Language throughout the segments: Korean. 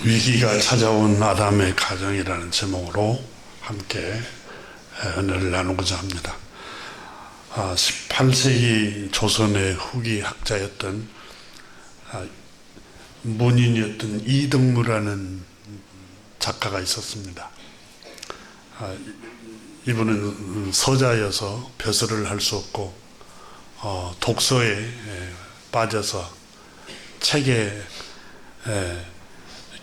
위기가 찾아온 아담의 가정이라는 제목으로 함께 은혜를 나누고자 합니다. 18세기 조선의 후기 학자였던 문인이었던 이덕무라는 작가가 있었습니다. 이분은 서자여서 벼슬을 할 수 없고 독서에 빠져서 책에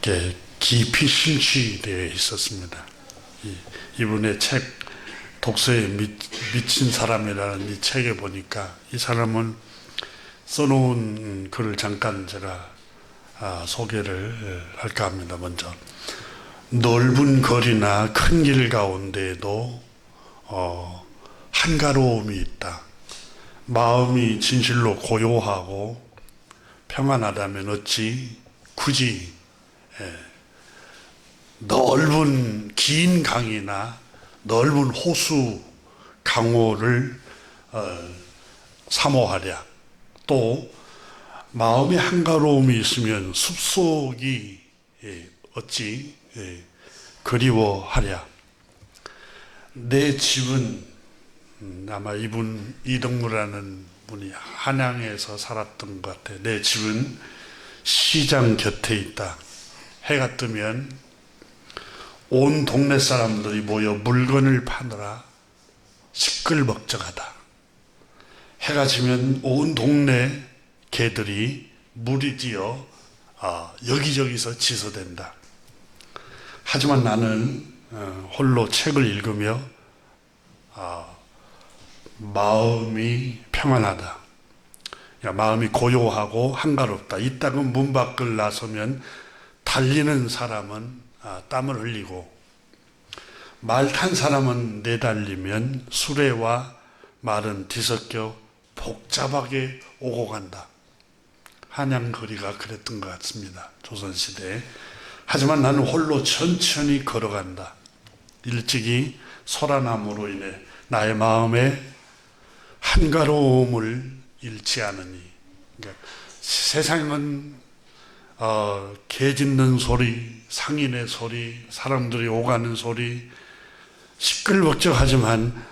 이렇게 깊이 심취되어 있었습니다. 이분의 책 독서에 미친 사람이라는 이 책에 보니까 이 사람은 써놓은 글을 잠깐 제가 소개를 할까 합니다. 먼저 넓은 거리나 큰 길 가운데에도 한가로움이 있다. 마음이 진실로 고요하고 평안하다면 어찌 굳이 넓은 긴 강이나 넓은 호수 강호를 사모하랴. 또 마음의 한가로움이 있으면 숲속이 어찌 그리워하랴. 내 집은 아마 이분 이덕무라는 분이 한양에서 살았던 것 같아요. 내 집은 시장 곁에 있다. 해가 뜨면 온 동네 사람들이 모여 물건을 파느라 시끌벅적하다. 해가 지면 온 동네 개들이 무리지어 여기저기서 지서댄다. 하지만 나는 홀로 책을 읽으며 마음이 평안하다. 마음이 고요하고 한가롭다. 이따가 문 밖을 나서면 달리는 사람은 땀을 흘리고 말 탄 사람은 내달리면 수레와 말은 뒤섞여 복잡하게 오고 간다. 한양거리가 그랬던 것 같습니다. 조선시대에. 하지만 나는 홀로 천천히 걸어간다. 일찍이 소라나무로 인해 나의 마음에 한가로움을 잃지 않으니. 그러니까 세상은 개 짖는 소리, 상인의 소리, 사람들이 오가는 소리, 시끌벅적하지만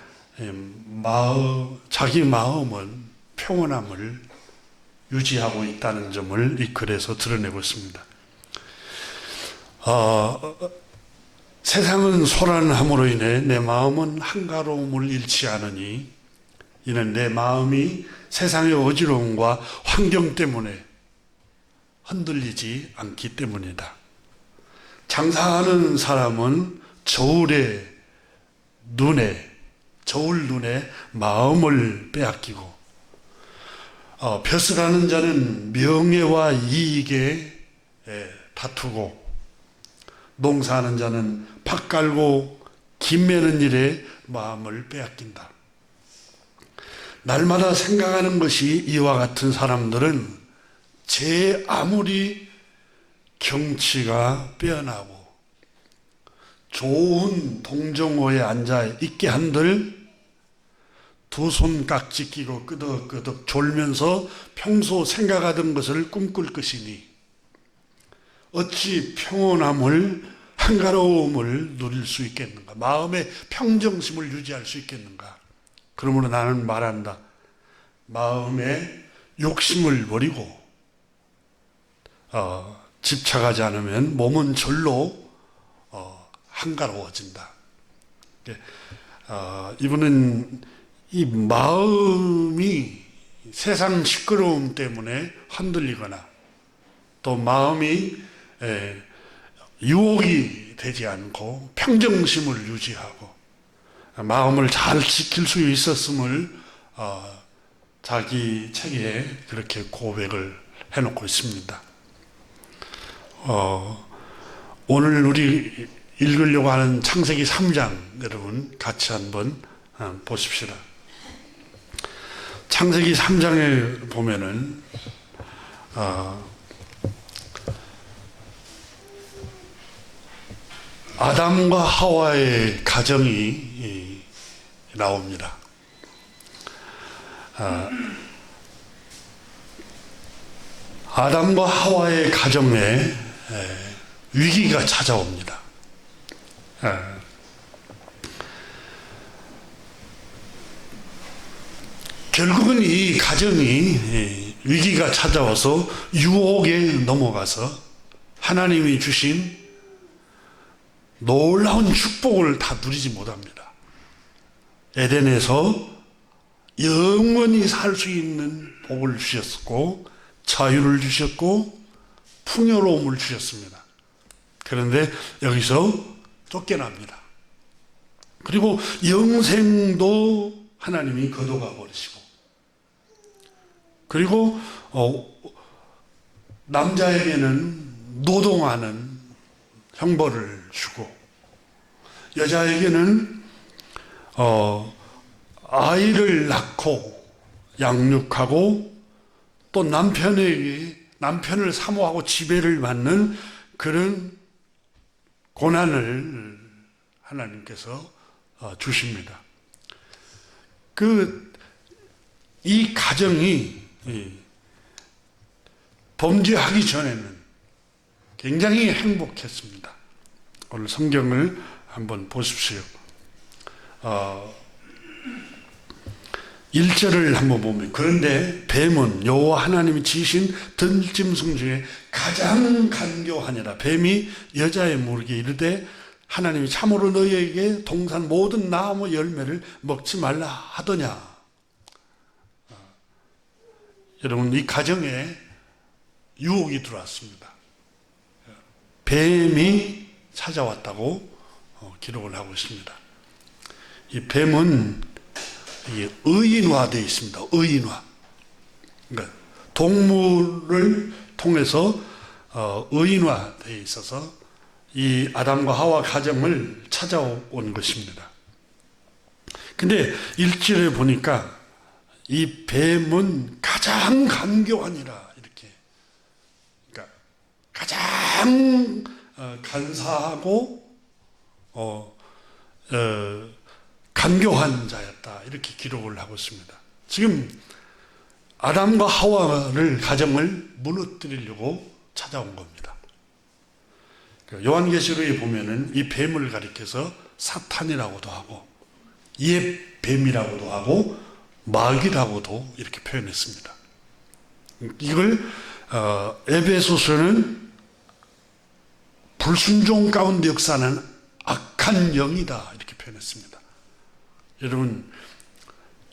자기 마음은 평온함을 유지하고 있다는 점을 이 글에서 드러내고 있습니다. 세상은 소란함으로 인해 내 마음은 한가로움을 잃지 않으니 이는 내 마음이 세상의 어지러움과 환경 때문에 흔들리지 않기 때문이다. 장사하는 사람은 저울 눈에 마음을 빼앗기고 벼슬하는 자는 명예와 이익에 다투고 농사하는 자는 밭 갈고 김 매는 일에 마음을 빼앗긴다. 날마다 생각하는 것이 이와 같은 사람들은 제 아무리 경치가 빼어나고 좋은 동정호에 앉아 있게 한들 두 손 깍지 끼고 끄덕끄덕 졸면서 평소 생각하던 것을 꿈꿀 것이니 어찌 평온함을 한가로움을 누릴 수 있겠는가? 마음의 평정심을 유지할 수 있겠는가? 그러므로 나는 말한다. 마음의 욕심을 버리고 집착하지 않으면 몸은 절로 한가로워진다. 이분은 이 마음이 세상 시끄러움 때문에 흔들리거나 또 마음이 유혹이 되지 않고 평정심을 유지하고 마음을 잘 지킬 수 있었음을 자기 책에 그렇게 고백을 해놓고 있습니다. 오늘 우리 읽으려고 하는 창세기 3장 여러분 같이 한번 보십시다. 창세기 3장에 보면은 아담과 하와의 가정이 나옵니다. 아담과 하와의 가정에 위기가 찾아옵니다. 아, 결국은 이 가정이 위기가 찾아와서 유혹에 넘어가서 하나님이 주신 놀라운 축복을 다 누리지 못합니다. 에덴에서 영원히 살 수 있는 복을 주셨고 자유를 주셨고 풍요로움을 주셨습니다. 그런데 여기서 쫓겨납니다. 그리고 영생도 하나님이 거둬가 버리시고, 그리고 남자에게는 노동하는 형벌을 주고, 여자에게는 아이를 낳고 양육하고 또 남편을 사모하고 지배를 받는 그런 고난을 하나님께서 주십니다. 이 가정이 범죄하기 전에는 굉장히 행복했습니다. 오늘 성경을 한번 보십시오. 1절을 한번 보면, 그런데 뱀은 여호와 하나님이 지으신 들짐승 중에 가장 간교하니라. 뱀이 여자의 물에게 이르되 하나님이 참으로 너희에게 동산 모든 나무 열매를 먹지 말라 하더냐. 여러분, 이 가정에 유혹이 들어왔습니다. 뱀이 찾아왔다고 기록을 하고 있습니다. 이 뱀은 이게 의인화되어 있습니다. 의인화. 그러니까 동물을 통해서 의인화되어 있어서 이 아담과 하와 가정을 찾아온 것입니다. 근데 1절에 보니까 이 뱀은 가장 간교하니라, 이렇게. 그러니까 가장 간사하고 간교한 자였다, 이렇게 기록을 하고 있습니다. 지금 아담과 하와를 가정을 무너뜨리려고 찾아온 겁니다. 요한계시록에 보면은 이 뱀을 가리켜서 사탄이라고도 하고 옛 뱀이라고도 하고 마귀라고도 이렇게 표현했습니다. 이걸 에베소서는 불순종 가운데 역사하는 악한 영이다, 이렇게 표현했습니다. 여러분,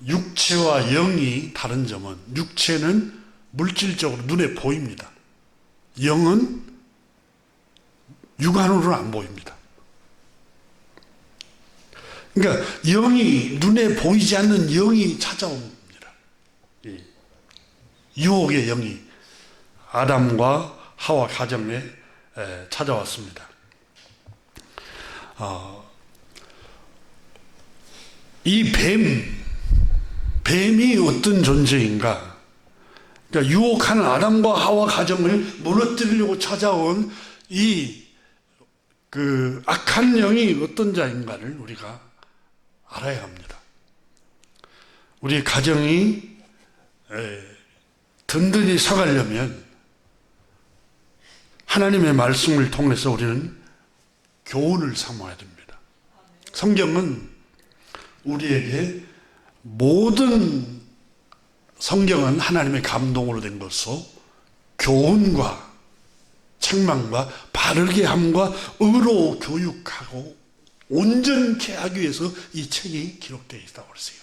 육체와 영이 다른 점은, 육체는 물질적으로 눈에 보입니다. 영은 육안으로는 안 보입니다. 그러니까 영이, 눈에 보이지 않는 영이 찾아옵니다. 유혹의 영이 아담과 하와 가정에 찾아왔습니다. 이 뱀이 어떤 존재인가? 그러니까 유혹하는 아담과 하와 가정을 무너뜨리려고 찾아온 악한 영이 어떤 자인가를 우리가 알아야 합니다. 우리 가정이 든든히 서가려면 하나님의 말씀을 통해서 우리는 교훈을 삼아야 됩니다. 성경은 우리에게 모든 성경은 하나님의 감동으로 된 것으로 교훈과 책망과 바르게 함과 의로 교육하고 온전케 하기 위해서 이 책이 기록되어 있다고 그랬어요.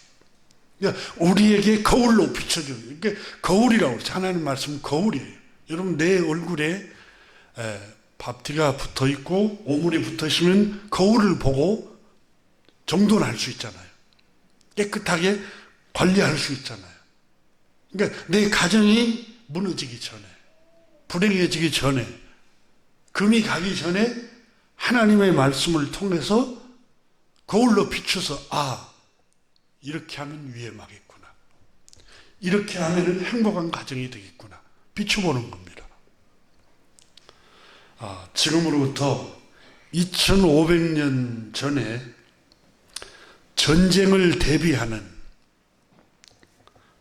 그러니까 우리에게 거울로 비춰줘요. 그러니까 거울이라고 그러죠. 하나님 말씀은 거울이에요. 여러분, 내 얼굴에 밥티가 붙어 있고 오물이 붙어 있으면 거울을 보고 정돈할 수 있잖아요. 깨끗하게 관리할 수 있잖아요. 그러니까 내 가정이 무너지기 전에, 불행해지기 전에, 금이 가기 전에 하나님의 말씀을 통해서 거울로 비춰서, 이렇게 하면 위험하겠구나, 이렇게 하면 행복한 가정이 되겠구나, 비춰보는 겁니다. 지금으로부터 2500년 전에 전쟁을 대비하는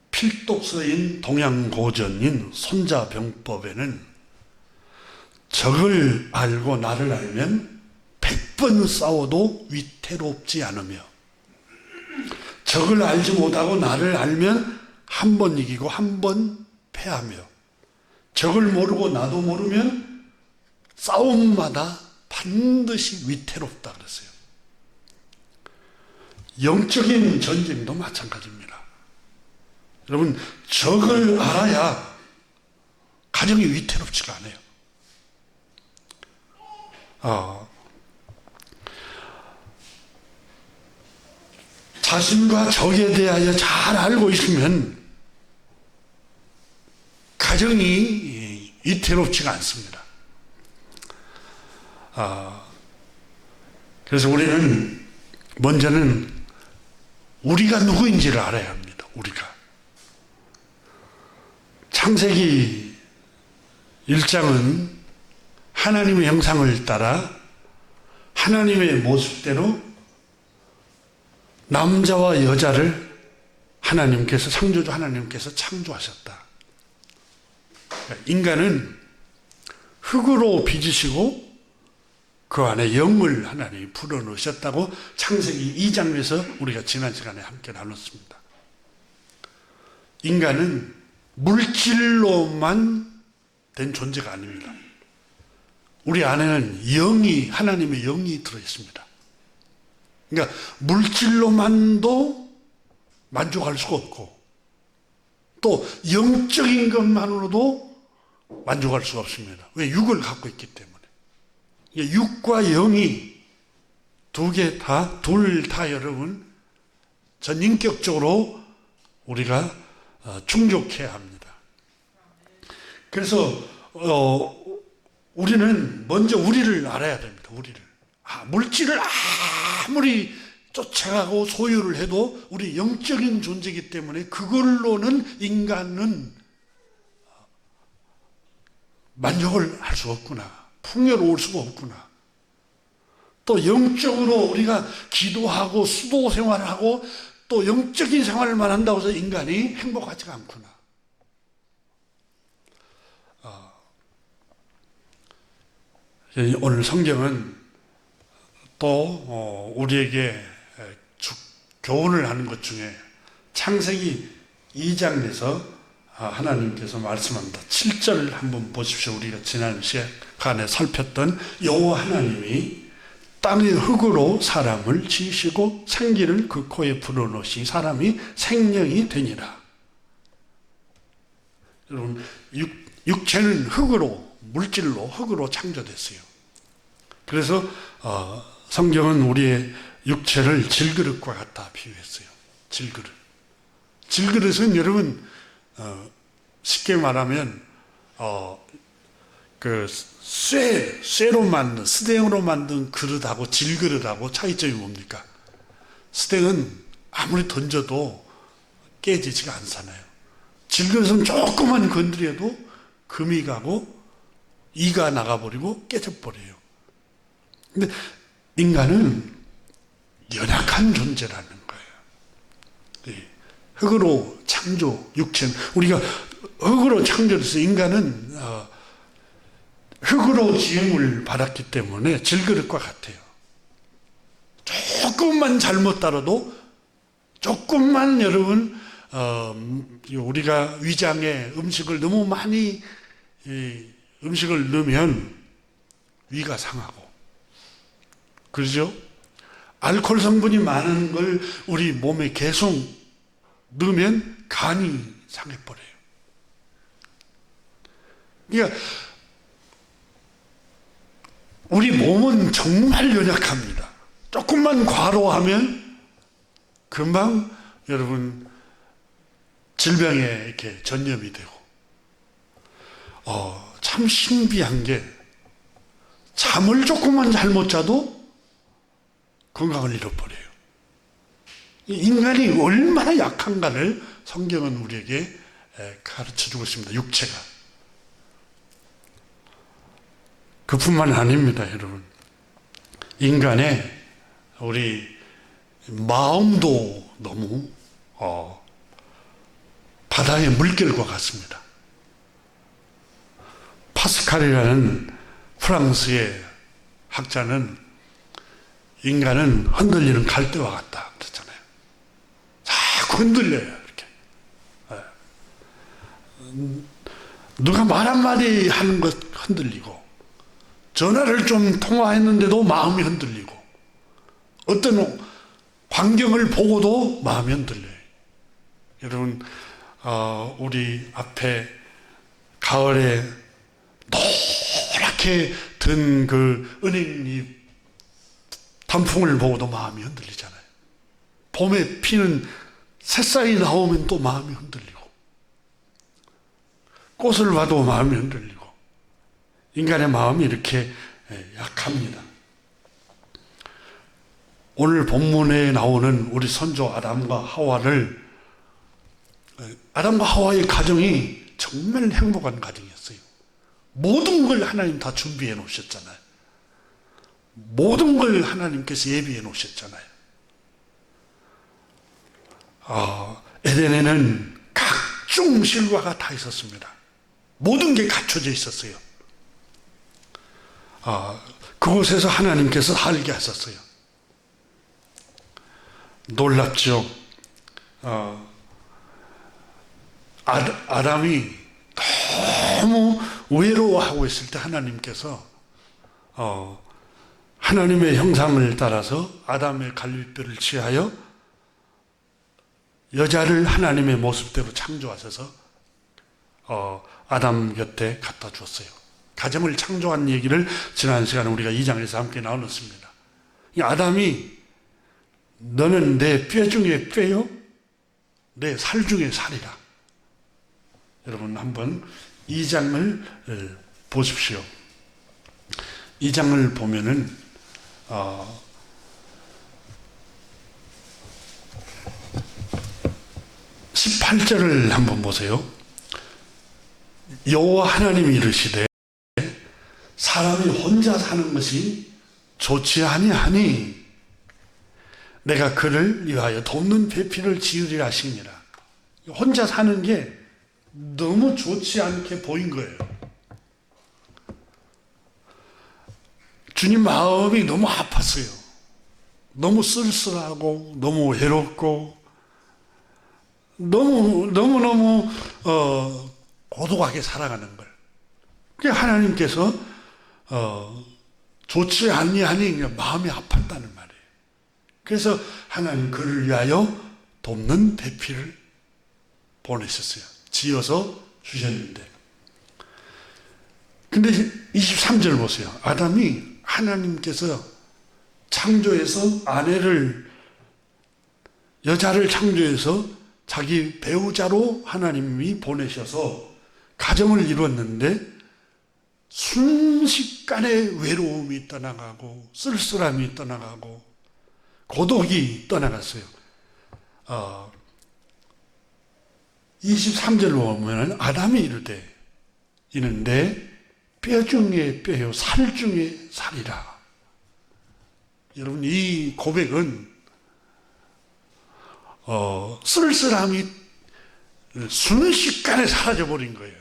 필독서인 동양고전인 손자병법에는 적을 알고 나를 알면 100번 싸워도 위태롭지 않으며, 적을 알지 못하고 나를 알면 한 번 이기고 한 번 패하며, 적을 모르고 나도 모르면 싸움마다 반드시 위태롭다 그랬어요. 영적인 전쟁도 마찬가지입니다. 여러분, 적을 알아야 가정이 위태롭지가 않아요. 자신과 적에 대하여 잘 알고 있으면 가정이 위태롭지가 않습니다. 그래서 우리는 먼저는 우리가 누구인지를 알아야 합니다. 우리가. 창세기 1장은 하나님의 형상을 따라 하나님의 모습대로 남자와 여자를 하나님께서, 창조주 하나님께서 창조하셨다. 인간은 흙으로 빚으시고 그 안에 영을 하나님이 불어넣으셨다고 창세기 2장에서 우리가 지난 시간에 함께 나눴습니다. 인간은 물질로만 된 존재가 아닙니다. 우리 안에는 영이, 하나님의 영이 들어있습니다. 그러니까 물질로만도 만족할 수가 없고 또 영적인 것만으로도 만족할 수가 없습니다. 왜? 육을 갖고 있기 때문에. 육과 영이 둘 다 여러분 전인격적으로 우리가 충족해야 합니다. 그래서 우리는 먼저 우리를 알아야 됩니다. 우리를. 물질을 아무리 쫓아가고 소유를 해도 우리 영적인 존재이기 때문에 그걸로는 인간은 만족을 할 수 없구나. 풍요로울 수가 없구나. 또 영적으로 우리가 기도하고 수도 생활을 하고 또 영적인 생활만 한다고 해서 인간이 행복하지가 않구나. 오늘 성경은 또 우리에게 교훈을 하는 것 중에 창세기 2장에서 하나님께서 말씀합니다. 7절 한번 보십시오. 우리가 지난 시간에 살폈던 여호와 하나님이 땅의 흙으로 사람을 지으시고 생기를 그 코에 불어넣으시 사람이 생명이 되니라. 여러분, 육체는 흙으로, 물질로, 흙으로 창조됐어요. 그래서 성경은 우리의 육체를 질그릇과 같다 비유했어요. 질그릇. 질그릇은 여러분 쉽게 말하면 그 쇠로 만든, 스댕으로 만든 그릇하고 질그릇하고 차이점이 뭡니까? 스댕은 아무리 던져도 깨지지가 않잖아요. 질그릇은 조금만 건드려도 금이 가고 이가 나가버리고 깨져버려요. 근데 인간은 연약한 존재라는 거예요. 흙으로 창조, 육체는 우리가 흙으로 창조돼서 인간은 흙으로 지음을 받았기 때문에 질그릇과 같아요. 조금만 잘못 따라도, 조금만 여러분 우리가 위장에 음식을 너무 많이 음식을 넣으면 위가 상하고, 그렇죠? 알코올 성분이 많은 걸 우리 몸에 계속 넣으면 간이 상해버려요. 그러니까 우리 몸은 정말 연약합니다. 조금만 과로하면 금방 여러분 질병에 이렇게 전염이 되고, 참 신비한 게 잠을 조금만 잘못 자도 건강을 잃어버려요. 인간이 얼마나 약한가를 성경은 우리에게 가르쳐주고 있습니다. 육체가. 그뿐만 아닙니다, 여러분. 인간의 우리 마음도 너무 바다의 물결과 같습니다. 파스칼이라는 프랑스의 학자는 인간은 흔들리는 갈대와 같다 그랬잖아요. 자꾸 흔들려요, 이렇게. 누가 말 한마디 하는 것 흔들리고, 전화를 좀 통화했는데도 마음이 흔들리고, 어떤 광경을 보고도 마음이 흔들려요. 여러분, 우리 앞에 가을에 노랗게 든 그 은행잎 단풍을 보고도 마음이 흔들리잖아요. 봄에 피는 새싹이 나오면 또 마음이 흔들리고, 꽃을 봐도 마음이 흔들리고, 인간의 마음이 이렇게 약합니다. 오늘 본문에 나오는 우리 선조 아담과 하와의 가정이 정말 행복한 가정이었어요. 모든 걸 하나님 다 준비해 놓으셨잖아요. 모든 걸 하나님께서 예비해 놓으셨잖아요. 에덴에는 각종 실과가 다 있었습니다. 모든 게 갖춰져 있었어요. 그곳에서 하나님께서 살게 하셨어요. 놀랍죠. 아담이 너무 외로워하고 있을 때 하나님께서 하나님의 형상을 따라서 아담의 갈빗뼈를 취하여 여자를 하나님의 모습대로 창조하셔서 아담 곁에 갖다 주었어요. 가정을 창조한 얘기를 지난 시간에 우리가 2장에서 함께 나눴습니다. 이 아담이 너는 내 뼈 중에 뼈요, 내 살 중에 살이라. 여러분 한번 2장을 보십시오. 2장을 보면은 18절을 한번 보세요. 여호와 하나님이 이르시되 사람이 혼자 사는 것이 좋지 아니하니 내가 그를 위하여 돕는 배필을 지으리라 하시니라. 혼자 사는 게 너무 좋지 않게 보인 거예요. 주님 마음이 너무 아팠어요. 너무 쓸쓸하고 너무 외롭고 너무 고독하게 살아가는 걸. 그게 하나님께서 좋지 아니하니 마음이 아팠다는 말이에요. 그래서 하나님 그를 위하여 돕는 배필을 보내셨어요. 지어서 주셨는데. 근데 23절 보세요. 아담이 하나님께서 창조해서 여자를 창조해서 자기 배우자로 하나님이 보내셔서 가정을 이뤘는데 순식간에 외로움이 떠나가고 쓸쓸함이 떠나가고 고독이 떠나갔어요. 23절로 보면 아담이 이르되 이는 내 뼈 중에 뼈요 살 중에 살이라. 여러분 이 고백은 쓸쓸함이 순식간에 사라져버린 거예요.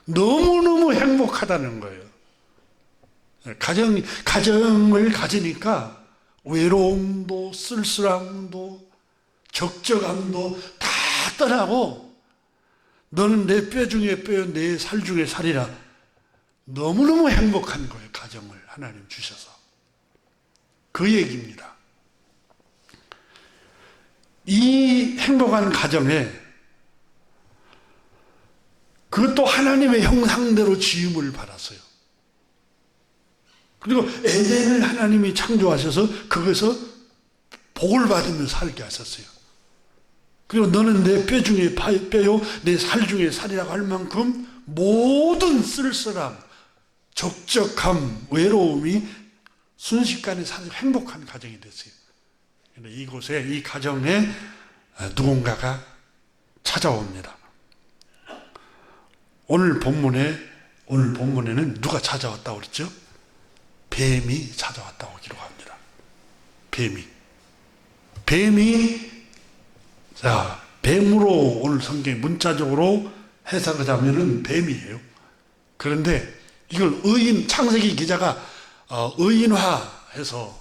너무너무 행복하다는 거예요. 가정을 가지니까 외로움도 쓸쓸함도 적적함도 다 떠나고 너는 내 뼈 중에 뼈요 내 살 중에 살이라. 너무너무 행복한 거예요. 가정을 하나님 주셔서. 그 얘기입니다. 이 행복한 가정에 그것도 하나님의 형상대로 지음을 받았어요. 그리고 에덴을 하나님이 창조하셔서 거기서 복을 받으며 살게 하셨어요. 그리고 너는 내 뼈 중에 뼈요 내 살 중에 살이라고 할 만큼 모든 쓸쓸함, 적적함, 외로움이 순식간에 행복한 가정이 됐어요. 이곳에 이 가정에 누군가가 찾아옵니다. 오늘 본문에는 누가 찾아왔다고 그랬죠? 뱀이 찾아왔다고 기록합니다. 뱀이 뱀으로 오늘 성경이 문자적으로 해석하자면은 뱀이에요. 그런데 이걸 창세기 기자가 의인화해서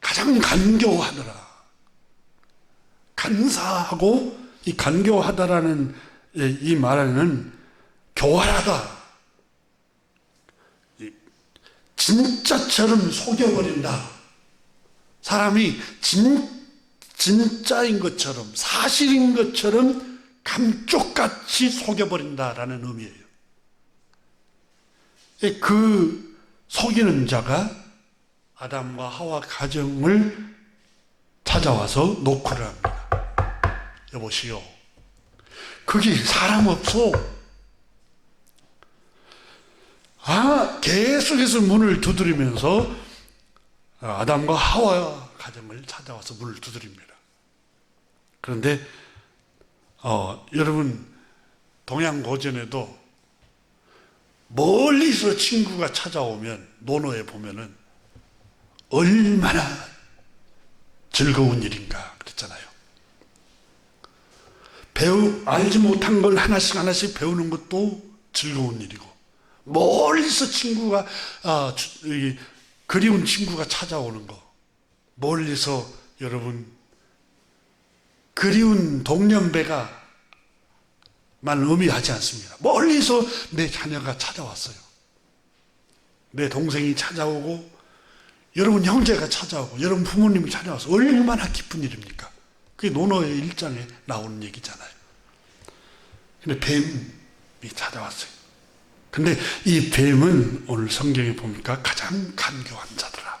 가장 간교하더라. 간사하고 이 간교하다라는 이 말에는 교활하다. 진짜처럼 속여버린다. 사람이 진짜인 것처럼 사실인 것처럼 감쪽같이 속여버린다라는 의미예요. 그 속이는 자가 아담과 하와 가정을 찾아와서 노크를 합니다. 여보시오, 거기 사람 없어. 계속해서 문을 두드리면서 아담과 하와 가정을 찾아와서 문을 두드립니다. 그런데 여러분, 동양고전에도 멀리서 친구가 찾아오면 논어에 보면은 얼마나 즐거운 일인가 그랬잖아요. 알지 못한 걸 하나씩 배우는 것도 즐거운 일이고, 멀리서 친구가 그리운 친구가 찾아오는 거, 멀리서 여러분 그리운 동년배가 만 의미하지 않습니다. 멀리서 내 자녀가 찾아왔어요. 내 동생이 찾아오고, 여러분 형제가 찾아오고, 여러분 부모님이 찾아와서 얼마나 기쁜 일입니까? 그게 논어의 1장에 나오는 얘기잖아요. 근데 뱀이 찾아왔어요. 근데 이 뱀은 오늘 성경에 보니까 가장 간교한 자더라.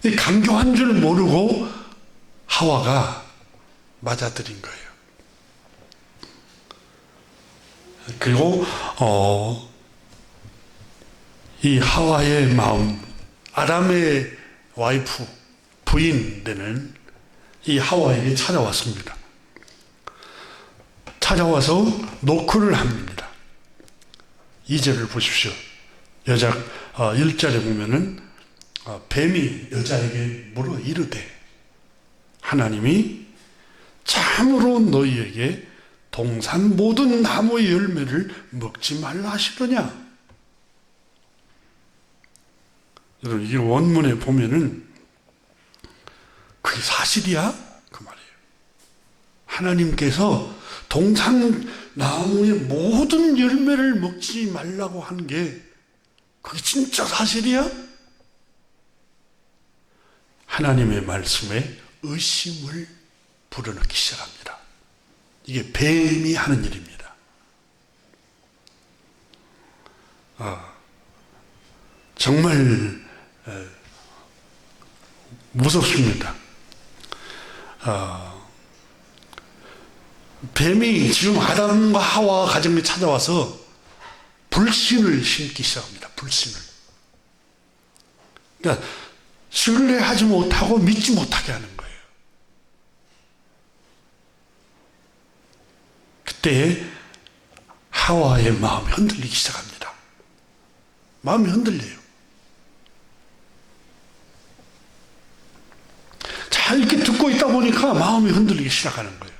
이 간교한 줄 모르고 하와가 맞아들인 거예요. 그리고 이 하와의 마음, 아담의 와이프, 부인 되는 이 하와에게 찾아왔습니다. 찾아와서 노크를 합니다. 2절을 보십시오. 1절에 보면은 뱀이 여자에게 물어 이르되 하나님이 참으로 너희에게 동산 모든 나무의 열매를 먹지 말라 하시더냐? 여러분, 이 원문에 보면은 그게 사실이야? 그 말이에요. 하나님께서 동산 나무의 모든 열매를 먹지 말라고 하는 게 그게 진짜 사실이야? 하나님의 말씀에 의심을 불어넣기 시작합니다. 이게 뱀이 하는 일입니다. 정말 무섭습니다. 뱀이 지금 아담과 하와 가정에 찾아와서 불신을 심기 시작합니다. 불신을. 그러니까 신뢰하지 못하고 믿지 못하게 하는 거예요. 그때 하와의 마음이 흔들리기 시작합니다. 마음이 흔들려요. 자, 이렇게 듣고 있다 보니까 마음이 흔들리기 시작하는 거예요.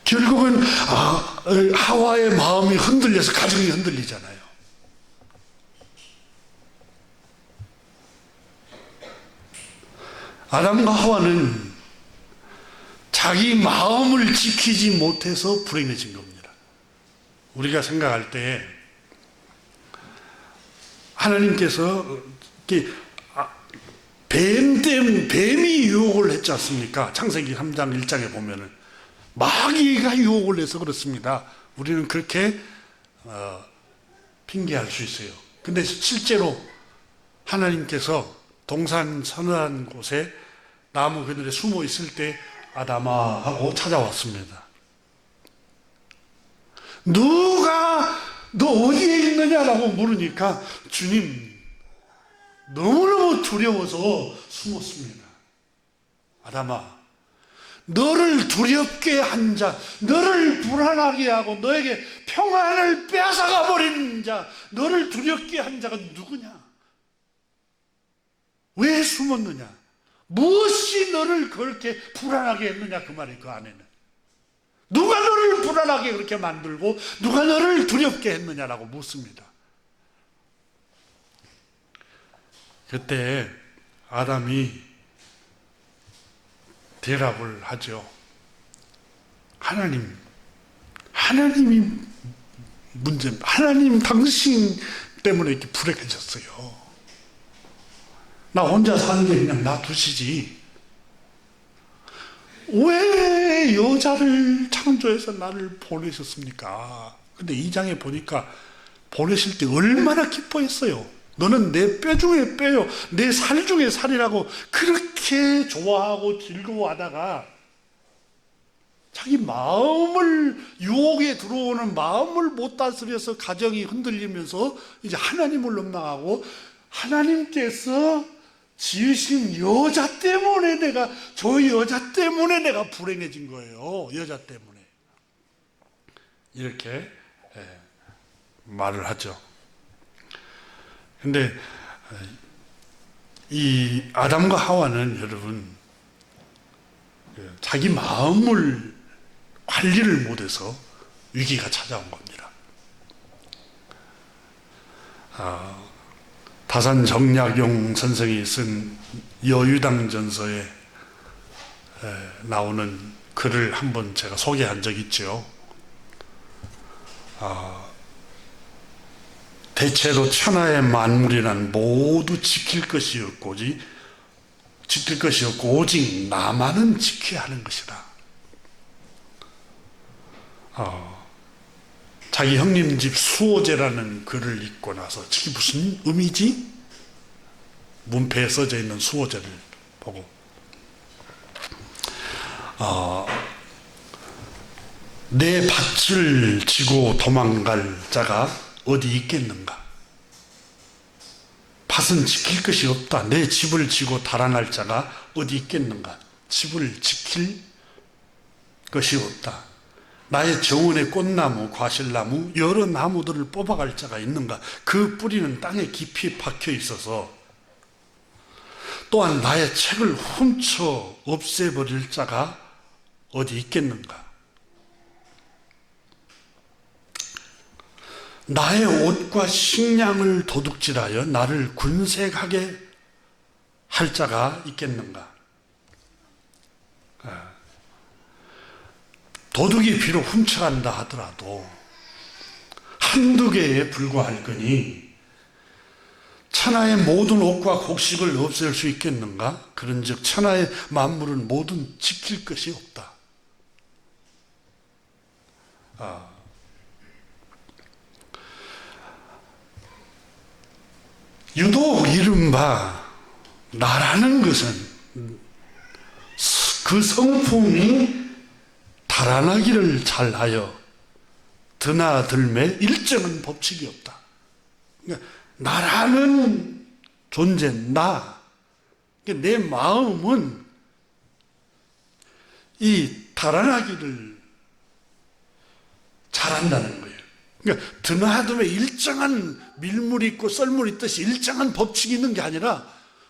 결국은 하와의 마음이 흔들려서 가정이 흔들리잖아요. 아담과 하와는 자기 마음을 지키지 못해서 불행해진 겁니다. 우리가 생각할 때 하나님께서 뱀이 유혹을 했지 않습니까? 창세기 3장 1장에 보면은 마귀가 유혹을 해서 그렇습니다. 우리는 그렇게 핑계할 수 있어요. 근데 실제로 하나님께서 동산 서늘한 곳에 나무 그늘에 숨어 있을 때 아담아 하고 찾아왔습니다. 누가 너 어디에 있느냐라고 물으니까 주님 너무너무 두려워서 숨었습니다. 아담아, 너를 두렵게 한 자, 너를 불안하게 하고 너에게 평안을 빼앗아가 버리는 자, 너를 두렵게 한 자가 누구냐? 왜 숨었느냐? 무엇이 너를 그렇게 불안하게 했느냐? 그 말이 그 안에는. 불안하게 그렇게 만들고 누가 너를 두렵게 했느냐라고 묻습니다. 그때 아담이 대답을 하죠. 하나님이 문제입니다. 하나님 당신 때문에 이렇게 불행해졌어요. 나 혼자 사는 게 그냥 놔두시지. 왜 여자를 창조해서 나를 보내셨습니까? 근데 2장에 보니까 보내실 때 얼마나 기뻐했어요. 너는 내 뼈 중에 뼈요, 내 살 중에 살이라고 그렇게 좋아하고 즐거워하다가 자기 마음을, 유혹에 들어오는 마음을 못 다스려서 가정이 흔들리면서 이제 하나님을 원망하고, 하나님께서 지으신 여자 때문에 저 여자 때문에 내가 불행해진 거예요. 여자 때문에. 이렇게 말을 하죠. 근데 이 아담과 하와는 여러분, 자기 마음을 관리를 못해서 위기가 찾아온 겁니다. 다산 정약용 선생이 쓴 여유당전서에 나오는 글을 한번 제가 소개한 적이 있죠. 대체로 천하의 만물이란 모두 지킬 것이 없고 오직 나만은 지켜야 하는 것이다. 자기 형님 집 수호제라는 글을 읽고 나서 저게 무슨 의미지? 문패에 써져 있는 수호제를 보고 내 밭을 지고 도망갈 자가 어디 있겠는가? 밭은 지킬 것이 없다. 내 집을 지고 달아날 자가 어디 있겠는가? 집을 지킬 것이 없다. 나의 정원의 꽃나무, 과실나무, 여러 나무들을 뽑아갈 자가 있는가? 그 뿌리는 땅에 깊이 박혀 있어서, 또한 나의 책을 훔쳐 없애버릴 자가 어디 있겠는가? 나의 옷과 식량을 도둑질하여 나를 군색하게 할 자가 있겠는가? 도둑이 비록 훔쳐간다 하더라도 한두 개에 불과할 거니 천하의 모든 옷과 곡식을 없앨 수 있겠는가? 그런즉 천하의 만물은 모든 지킬 것이 없다. 유독 이른바 나라는 것은 그 성품이 달아나기를 잘하여 드나들매 일정한 법칙이 없다. 그러니까 나라는 존재, 내 마음은 이 달아나기를 잘한다는 거예요. 그러니까 드나들매 일정한 밀물이 있고 썰물이 있듯이 일정한 법칙이 있는 게 아니라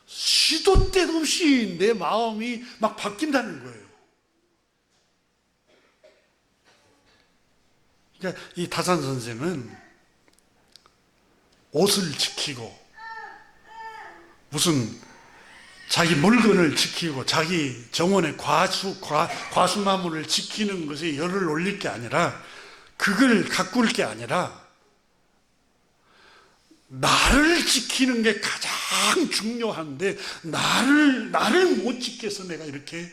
시도 때도 없이 내 마음이 막 바뀐다는 거예요. 그러니까 이 다산 선생은 옷을 지키고 무슨 자기 물건을 지키고 자기 정원의 과수나무를 지키는 것에 열을 올릴 게 아니라, 그걸 가꿀 게 아니라 나를 지키는 게 가장 중요한데 나를 못 지켜서 내가 이렇게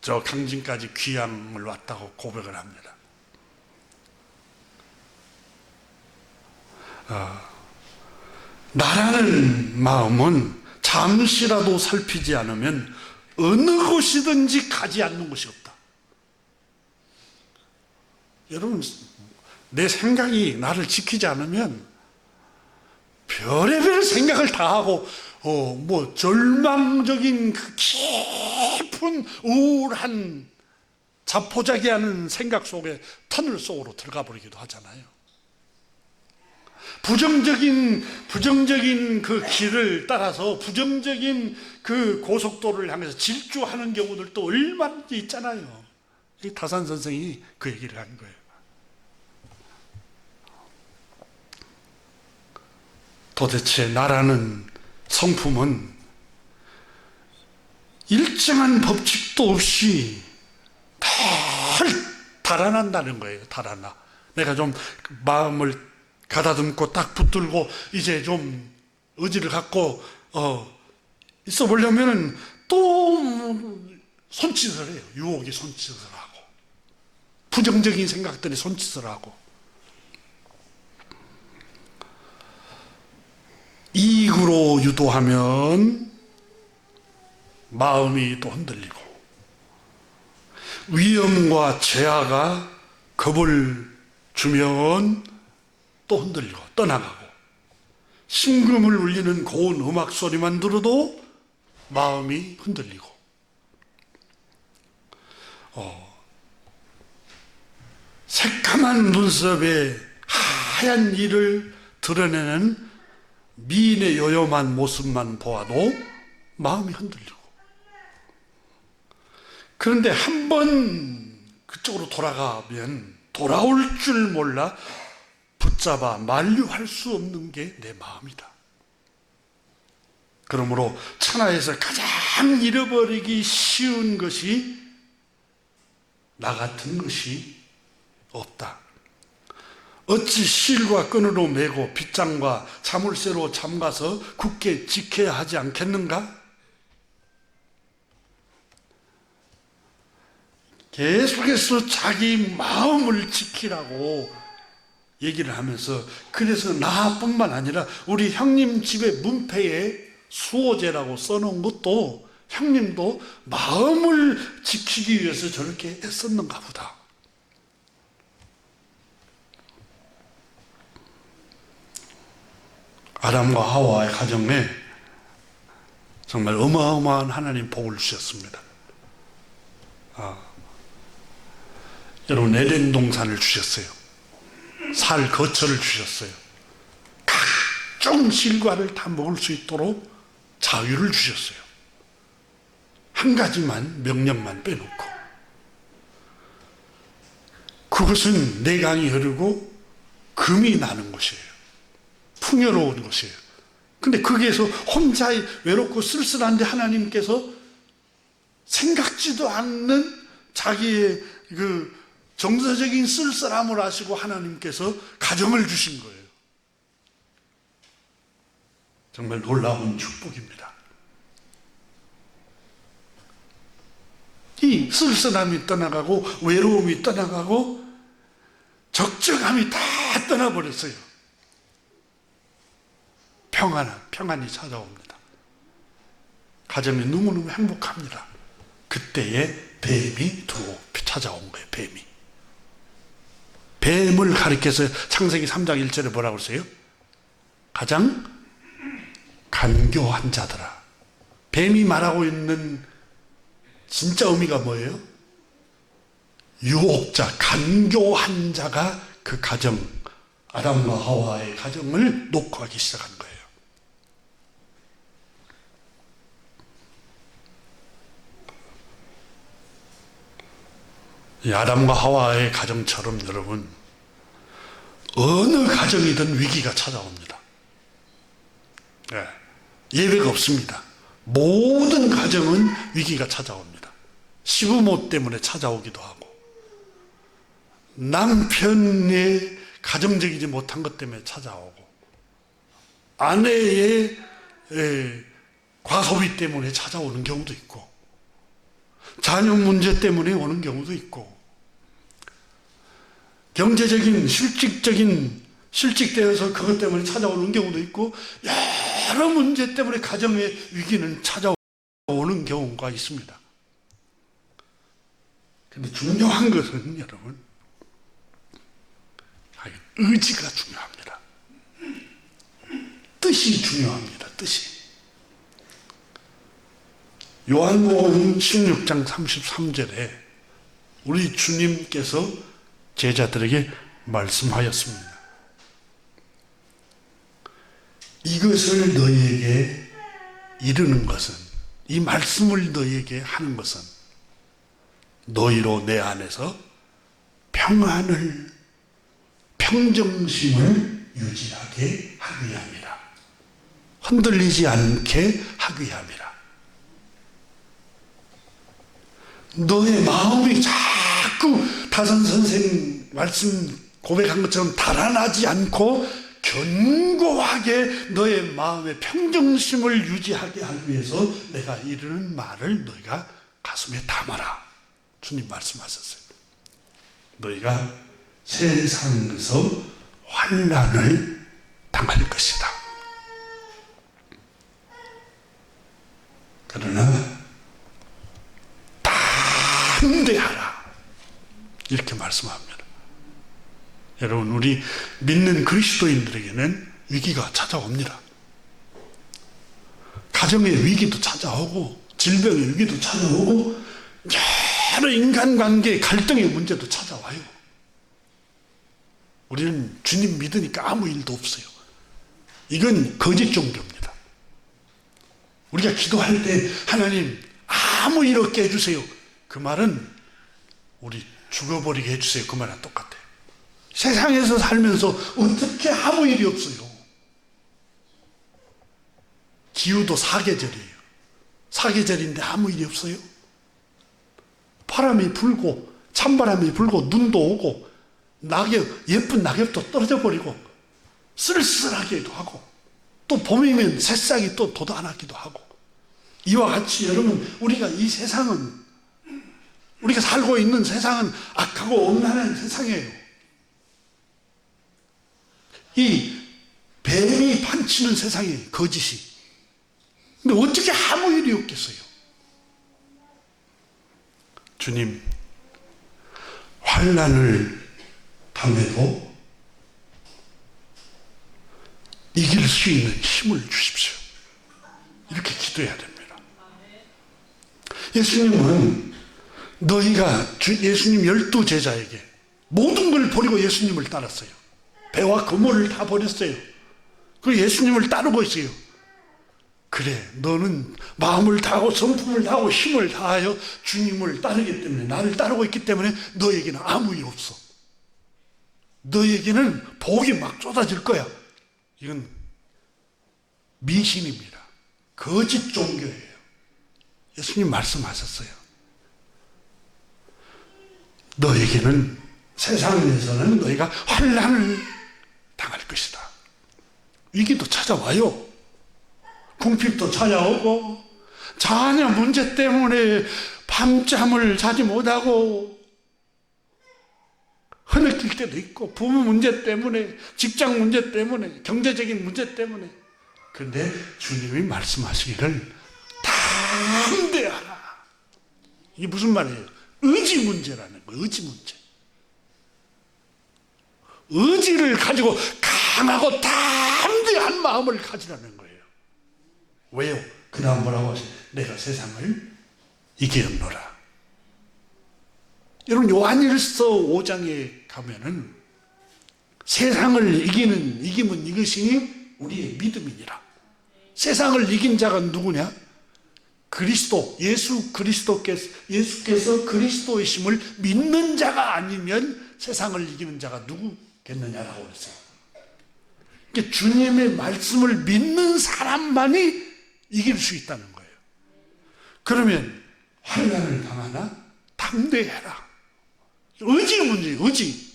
저 강진까지 귀향을 왔다고 고백을 합니다. 나라는 마음은 잠시라도 살피지 않으면 어느 곳이든지 가지 않는 곳이 없다. 여러분, 내 생각이 나를 지키지 않으면 별의별 생각을 다 하고 절망적인 그 깊은 우울한 자포자기하는 생각 속에 터널 속으로 들어가 버리기도 하잖아요. 부정적인 그 길을 따라서 부정적인 그 고속도로를 향해서 질주하는 경우들도 얼마든지 있잖아요. 이 다산 선생이 그 얘기를 한 거예요. 도대체 나라는 성품은 일정한 법칙도 없이 달아난다는 거예요. 달아나. 내가 좀 마음을 가다듬고 딱 붙들고 이제 좀 의지를 갖고 있어 보려면은 또 손짓을 해요. 유혹이 손짓을 하고 부정적인 생각들이 손짓을 하고 이익으로 유도하면 마음이 또 흔들리고 위험과 재화가 겁을 주면 또 흔들리고 떠나가고 심금을 울리는 고운 음악 소리만 들어도 마음이 흔들리고 새까만 눈썹에 하얀 이를 드러내는 미인의 요염한 모습만 보아도 마음이 흔들리고 그런데 한 번 그쪽으로 돌아가면 돌아올 줄 몰라 붙잡아 만류할 수 없는 게 내 마음이다. 그러므로 천하에서 가장 잃어버리기 쉬운 것이 나 같은 것이 없다. 어찌 실과 끈으로 매고 빗장과 자물쇠로 잠가서 굳게 지켜야 하지 않겠는가? 계속해서 자기 마음을 지키라고 얘기를 하면서 그래서 나뿐만 아니라 우리 형님 집의 문패에 수호제라고 써놓은 것도 형님도 마음을 지키기 위해서 저렇게 애썼는가 보다. 아담과 하와의 가정에 정말 어마어마한 하나님 복을 주셨습니다. 여러분 에덴 동산을 주셨어요. 살 거처를 주셨어요. 각종 실과를 다 먹을 수 있도록 자유를 주셨어요. 한 가지만 명령만 빼놓고 그것은 내강이 흐르고 금이 나는 곳이에요. 풍요로운 곳이에요. 근데 거기에서 혼자 외롭고 쓸쓸한데 하나님께서 생각지도 않는 자기의 그 정서적인 쓸쓸함을 아시고 하나님께서 가정을 주신 거예요. 정말 놀라운 축복입니다. 이 쓸쓸함이 떠나가고 외로움이 떠나가고 적적함이 다 떠나버렸어요. 평안이 찾아옵니다. 가정이 너무너무 행복합니다. 그때에 뱀이 찾아온 거예요. 뱀을 가리켜서 창세기 3장 1절에 뭐라고 그러세요? 가장 간교한 자들아. 뱀이 말하고 있는 진짜 의미가 뭐예요? 유혹자, 간교한 자가 그 가정, 아담과 하와의 가정을 녹화하기 시작한 거예요. 이 아담과 하와의 가정처럼 여러분 어느 가정이든 위기가 찾아옵니다. 예외가 없습니다. 모든 가정은 위기가 찾아옵니다. 시부모 때문에 찾아오기도 하고 남편의 가정적이지 못한 것 때문에 찾아오고 아내의 과소비 때문에 찾아오는 경우도 있고 자녀 문제 때문에 오는 경우도 있고 경제적인 실직되어서 그것 때문에 찾아오는 경우도 있고 여러 문제 때문에 가정의 위기는 찾아오는 경우가 있습니다. 그런데 중요한 것은 여러분 의지가 중요합니다. 뜻이 중요합니다. 뜻이. 요한복음 16장 33절에 우리 주님께서 제자들에게 말씀하였습니다. 이것을 너희에게 이르는 것은, 이 말씀을 너희에게 하는 것은 너희로 내 안에서 평안을, 평정심을 유지하게 하기 위함이라. 흔들리지 않게 하기 위함이라. 너의 마음이 자꾸 다선 선생 말씀 고백한 것처럼 달아나지 않고 견고하게 너의 마음의 평정심을 유지하게 하기 위해서 내가 이르는 말을 너희가 가슴에 담아라. 주님 말씀하셨어요. 너희가 세상에서 환난을 당할 것이다. 그러나 담대하라. 이렇게 말씀합니다. 여러분, 우리 믿는 그리스도인들에게는 위기가 찾아옵니다. 가정의 위기도 찾아오고, 질병의 위기도 찾아오고, 여러 인간관계의 갈등의 문제도 찾아와요. 우리는 주님 믿으니까 아무 일도 없어요. 이건 거짓 종교입니다. 우리가 기도할 때 하나님 아무 일 없게 해주세요. 그 말은 우리 죽어버리게 해주세요. 그 말이랑 똑같아요. 세상에서 살면서 어떻게 아무 일이 없어요. 기후도 사계절이에요. 사계절인데 아무 일이 없어요. 바람이 불고 찬바람이 불고 눈도 오고 예쁜 낙엽도 떨어져 버리고 쓸쓸하기도 하고, 또 봄이면 새싹이 또 돋아나기도 하고, 이와 같이 여러분, 우리가 이 세상은, 우리가 살고 있는 세상은 악하고 엄란한 세상이에요. 이 뱀이 판치는 세상이에요, 거짓이. 근데 어떻게 아무 일이 없겠어요? 주님, 환난을 당해도 이길 수 있는 힘을 주십시오. 이렇게 기도해야 됩니다. 예수님은 너희가 예수님 12제자에게 모든 걸 버리고 예수님을 따랐어요. 배와 그물을 다 버렸어요. 그리고 예수님을 따르고 있어요. 그래, 너는 마음을 다하고 성품을 다하고 힘을 다하여 주님을 따르기 때문에, 나를 따르고 있기 때문에 너에게는 아무 일 없어. 너에게는 복이 막 쏟아질 거야. 이건 미신입니다. 거짓 종교예요. 예수님 말씀하셨어요. 너에게는, 세상에서는 너희가 환난을 당할 것이다. 위기도 찾아와요. 궁핍도 찾아오고, 자녀 문제 때문에 밤잠을 자지 못하고 흐느낄 때도 있고, 부모 문제 때문에, 직장 문제 때문에, 경제적인 문제 때문에. 그런데 주님이 말씀하시기를 담대하라. 이게 무슨 말이에요? 의지 문제라는 거예요. 의지 문제. 의지를 가지고 강하고 담대한 마음을 가지라는 거예요. 왜요? 그 다음 뭐라고 하세요? 내가 세상을 이기었노라. 여러분, 요한일서 5장에 가면은 세상을 이기면 이것이니 우리의 믿음이니라. 세상을 이긴 자가 누구냐? 그리스도, 예수께서 그리스도이심을 믿는 자가 아니면 세상을 이기는 자가 누구겠느냐라고 그랬어요. 그러니까 주님의 말씀을 믿는 사람만이 이길 수 있다는 거예요. 그러면 환난을 당하나 담대해라. 의지 문제예요. 의지.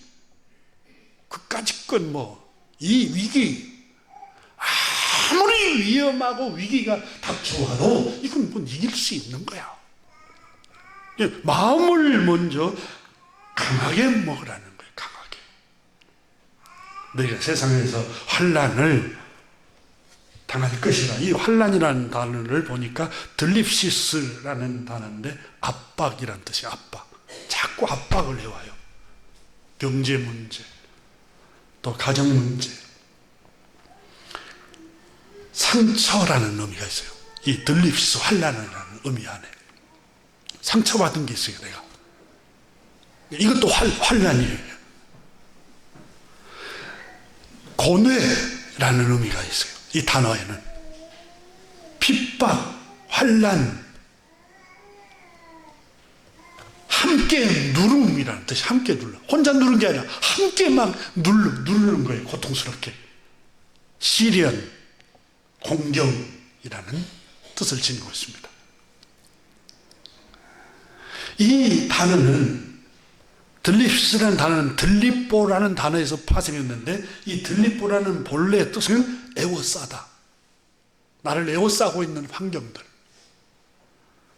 그까짓 건 이 위기, 아무리 위험하고 위기가 닥쳐와도 이건 이길 수 있는 거야. 마음을 먼저 강하게 먹으라는 거예요. 강하게. 너희가 세상에서 환난을 당할 것이라. 이 환난이라는 단어를 보니까 들립시스라는 단어인데 압박이란 뜻이 압박. 자꾸 압박을 해와요. 경제 문제, 또 가정 문제, 상처라는 의미가 있어요. 이 들립시스 환난이라는 의미 안에 상처받은 게 있어요. 내가 이것도 환난이에요. 고뇌라는 의미가 있어요. 이 단어에는 핍박, 환난, 함께 누름이라는 뜻이 함께 눌러. 혼자 누른 게 아니라 함께 막 누르는 거예요. 고통스럽게. 시련, 공경이라는 뜻을 지니고 있습니다. 이 단어는 들립시라는 단어는 들립보라는 단어에서 파생했는데 이 들립보라는 본래 뜻은 애워싸다. 나를 애워싸고 있는 환경들.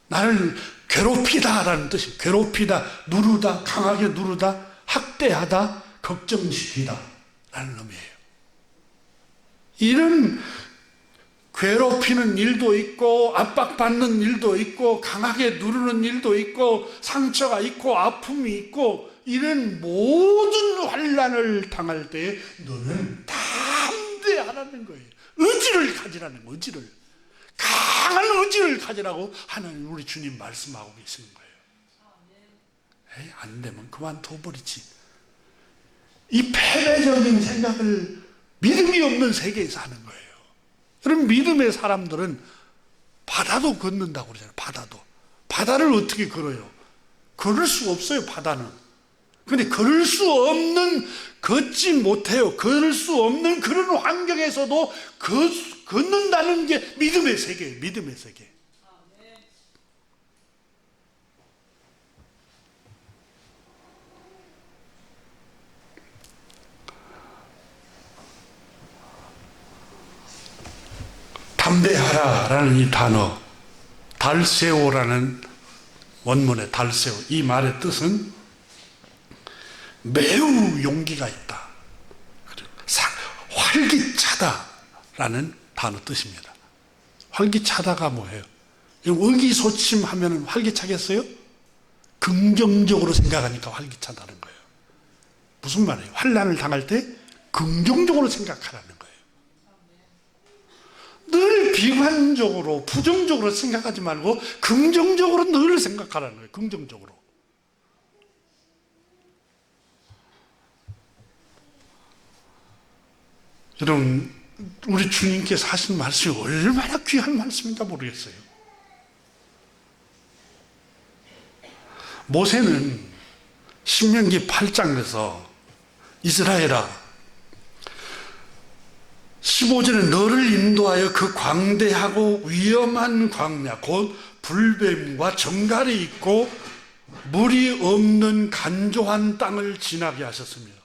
나를 괴롭히다라는 뜻이 괴롭히다, 누르다, 강하게 누르다, 학대하다, 걱정시키다 라는 의미예요. 이런 괴롭히는 일도 있고 압박받는 일도 있고 강하게 누르는 일도 있고 상처가 있고 아픔이 있고 이런 모든 환난을 당할 때 너는 담대하라는 거예요. 의지를 가지라는 거예요. 의지를. 강한 의지를 가지라고 하나님 우리 주님 말씀하고 계시는 거예요. 에이, 안 되면 그만둬버리지. 이 패배적인 생각을 믿음이 없는 세계에서 하는 거예요. 그럼 믿음의 사람들은 바다도 걷는다고 그러잖아요. 바다를 어떻게 걸어요? 걸을 수 없어요. 바다는. 근데 걸을 수 없는, 걷지 못해요. 걸을 수 없는 그런 환경에서도 걷는다는 게 믿음의 세계예요. 믿음의 세계. 담대하라라는 이 단어, 달세오라는 원문의 달세오, 이 말의 뜻은 매우 용기가 있다, 활기차다라는 단어 뜻입니다. 활기차다가 뭐예요? 의기소침하면 활기차겠어요? 긍정적으로 생각하니까 활기차다는 거예요. 무슨 말이에요? 환난을 당할 때 긍정적으로 생각하라는 거예요. 늘 비관적으로 부정적으로 생각하지 말고 긍정적으로 늘 생각하라는 거예요. 긍정적으로. 여러분, 우리 주님께서 하신 말씀이 얼마나 귀한 말씀인가 모르겠어요. 모세는 신명기 8장에서 이스라엘아 15절에 너를 인도하여 그 광대하고 위험한 광야 곧 불뱀과 정갈이 있고 물이 없는 간조한 땅을 지나게 하셨습니다.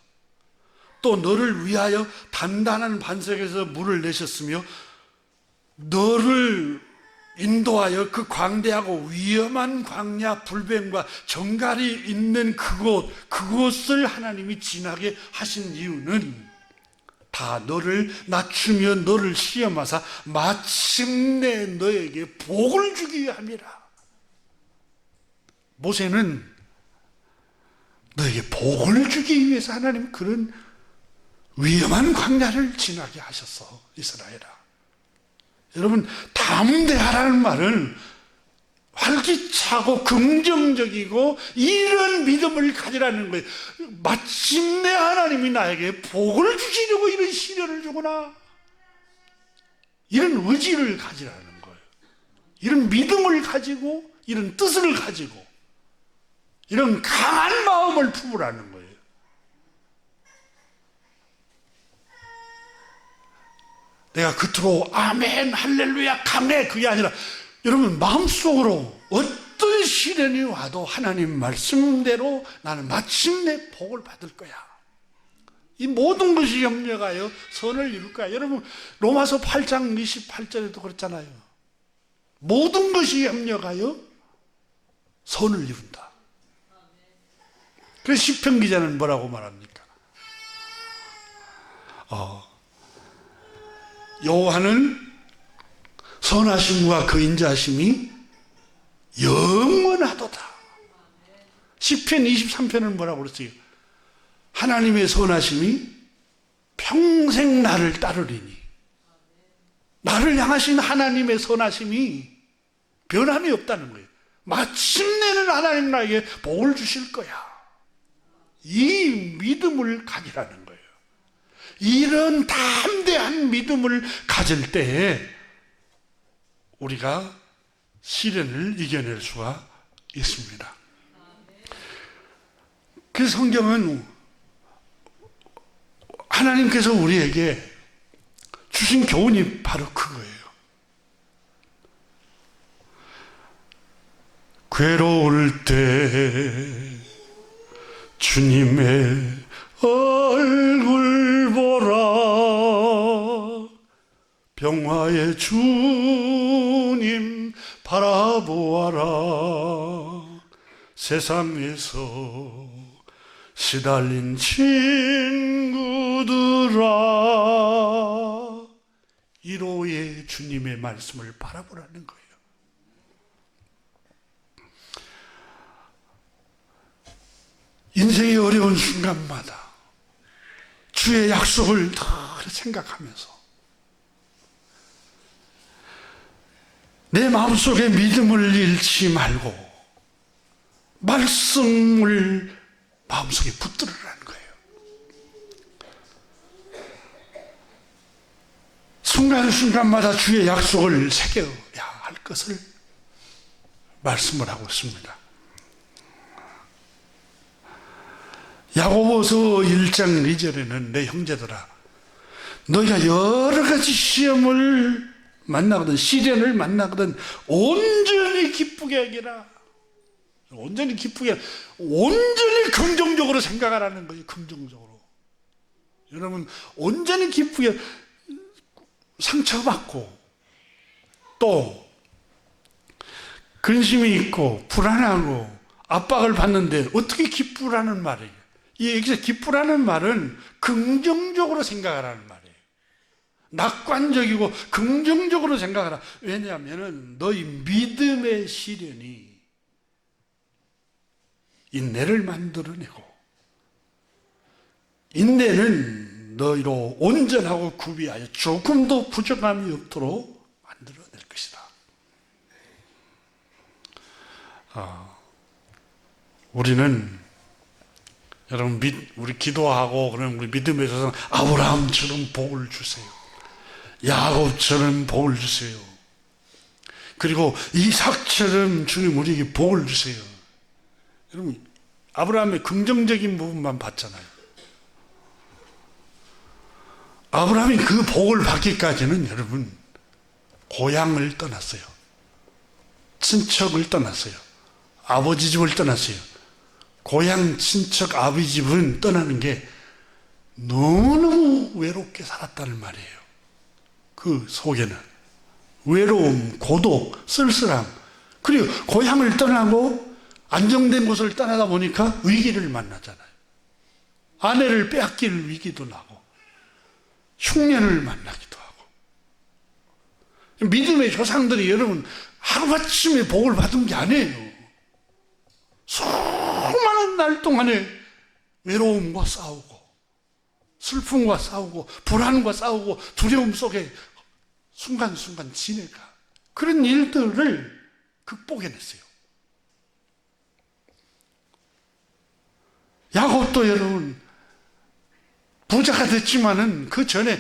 또 너를 위하여 단단한 반석에서 물을 내셨으며 너를 인도하여 그 광대하고 위험한 광야 불뱀과 정갈이 있는 그곳을 하나님이 지나게 하신 이유는 다 너를 낮추며 너를 시험하사 마침내 너에게 복을 주기 위함이라. 모세는 너에게 복을 주기 위해서 하나님 그런 위험한 광야를 지나게 하셨어. 이스라엘아, 여러분, 담대하라는 말은 활기차고 긍정적이고 이런 믿음을 가지라는 거예요. 마침내 하나님이 나에게 복을 주시려고 이런 시련을 주구나, 이런 의지를 가지라는 거예요. 이런 믿음을 가지고 이런 뜻을 가지고 이런 강한 마음을 품으라는 거예요. 내가 겉으로 아멘 할렐루야 강해 그게 아니라 여러분 마음속으로 어떤 시련이 와도 하나님 말씀대로 나는 마침내 복을 받을 거야. 이 모든 것이 협력하여 선을 이룰 거야. 여러분 로마서 8장 28절에도 그렇잖아요. 모든 것이 협력하여 선을 이룬다. 그래서 시편 기자는 뭐라고 말합니까? 여호와는 선하심과 그 인자하심이 영원하도다. 시편 23편은 뭐라고 그랬어요? 하나님의 선하심이 평생 나를 따르리니. 나를 향하신 하나님의 선하심이 변함이 없다는 거예요. 마침내는 하나님 나에게 복을 주실 거야. 이 믿음을 가지라는 거예요. 이런 담대한 믿음을 가질 때에 우리가 시련을 이겨낼 수가 있습니다. 그 성경은 하나님께서 우리에게 주신 교훈이 바로 그거예요. 괴로울 때 주님의 얼굴 보라. 병화의 주님 바라보아라. 세상에서 시달린 친구들아, 이로의 주님의 말씀을 바라보라는 거예요. 인생의 어려운 순간마다 주의 약속을 늘 생각하면서 내 마음속에 믿음을 잃지 말고 말씀을 마음속에 붙들으라는 거예요. 순간순간마다 주의 약속을 새겨야 할 것을 말씀을 하고 있습니다. 야고보서 1장 2절에는 내 형제들아, 너희가 여러 가지 시험을 만나거든, 시련을 만나거든 온전히 기쁘게 하기라. 온전히 기쁘게, 온전히 긍정적으로 생각하라는 거예요. 긍정적으로. 여러분, 온전히 기쁘게, 상처받고 또 근심이 있고 불안하고 압박을 받는데 어떻게 기쁘라는 말이에요? 여기서 기쁘라는 말은 긍정적으로 생각하라는 말이에요. 낙관적이고 긍정적으로 생각하라. 왜냐하면 너희 믿음의 시련이 인내를 만들어내고, 인내는 너희로 온전하고 구비하여 조금도 부족함이 없도록 만들어낼 것이다. 우리는 여러분, 우리 기도하고 그러면 우리 믿음에 있어서 아브라함처럼 복을 주세요, 야곱처럼 복을 주세요, 그리고 이삭처럼 주님 우리에게 복을 주세요. 여러분, 아브라함의 긍정적인 부분만 봤잖아요. 아브라함이 그 복을 받기까지는 여러분 고향을 떠났어요. 친척을 떠났어요. 아버지 집을 떠났어요. 고향, 친척, 아버지 집은 떠나는 게 너무너무 외롭게 살았다는 말이에요. 그 속에는 외로움, 고독, 쓸쓸함, 그리고 고향을 떠나고 안정된 곳을 떠나다 보니까 위기를 만나잖아요. 아내를 빼앗길 위기도 나고 흉년을 만나기도 하고. 믿음의 조상들이 여러분 하루아침에 복을 받은 게 아니에요. 수많은 날 동안에 외로움과 싸우고 슬픔과 싸우고 불안과 싸우고 두려움 속에 순간순간 지내가 그런 일들을 극복해냈어요. 야곱도 여러분 부자가 됐지만은 그 전에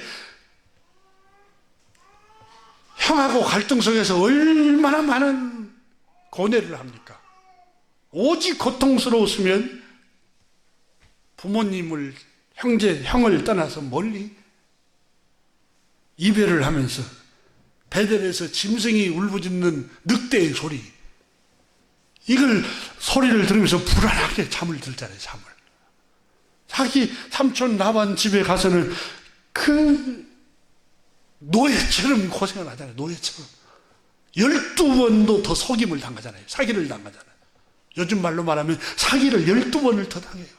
형하고 갈등 속에서 얼마나 많은 고뇌를 합니까? 오직 고통스러웠으면 부모님을, 형을 떠나서 멀리 이별을 하면서 베델에서 짐승이 울부짖는 늑대의 소리, 이걸 소리를 들으면서 불안하게 잠을 들잖아요. 잠을. 자기 삼촌 라반 집에 가서는 그 노예처럼 고생을 하잖아요. 노예처럼 12번도 더 속임을 당하잖아요. 사기를 당하잖아요. 요즘 말로 말하면 사기를 12번을 더 당해요.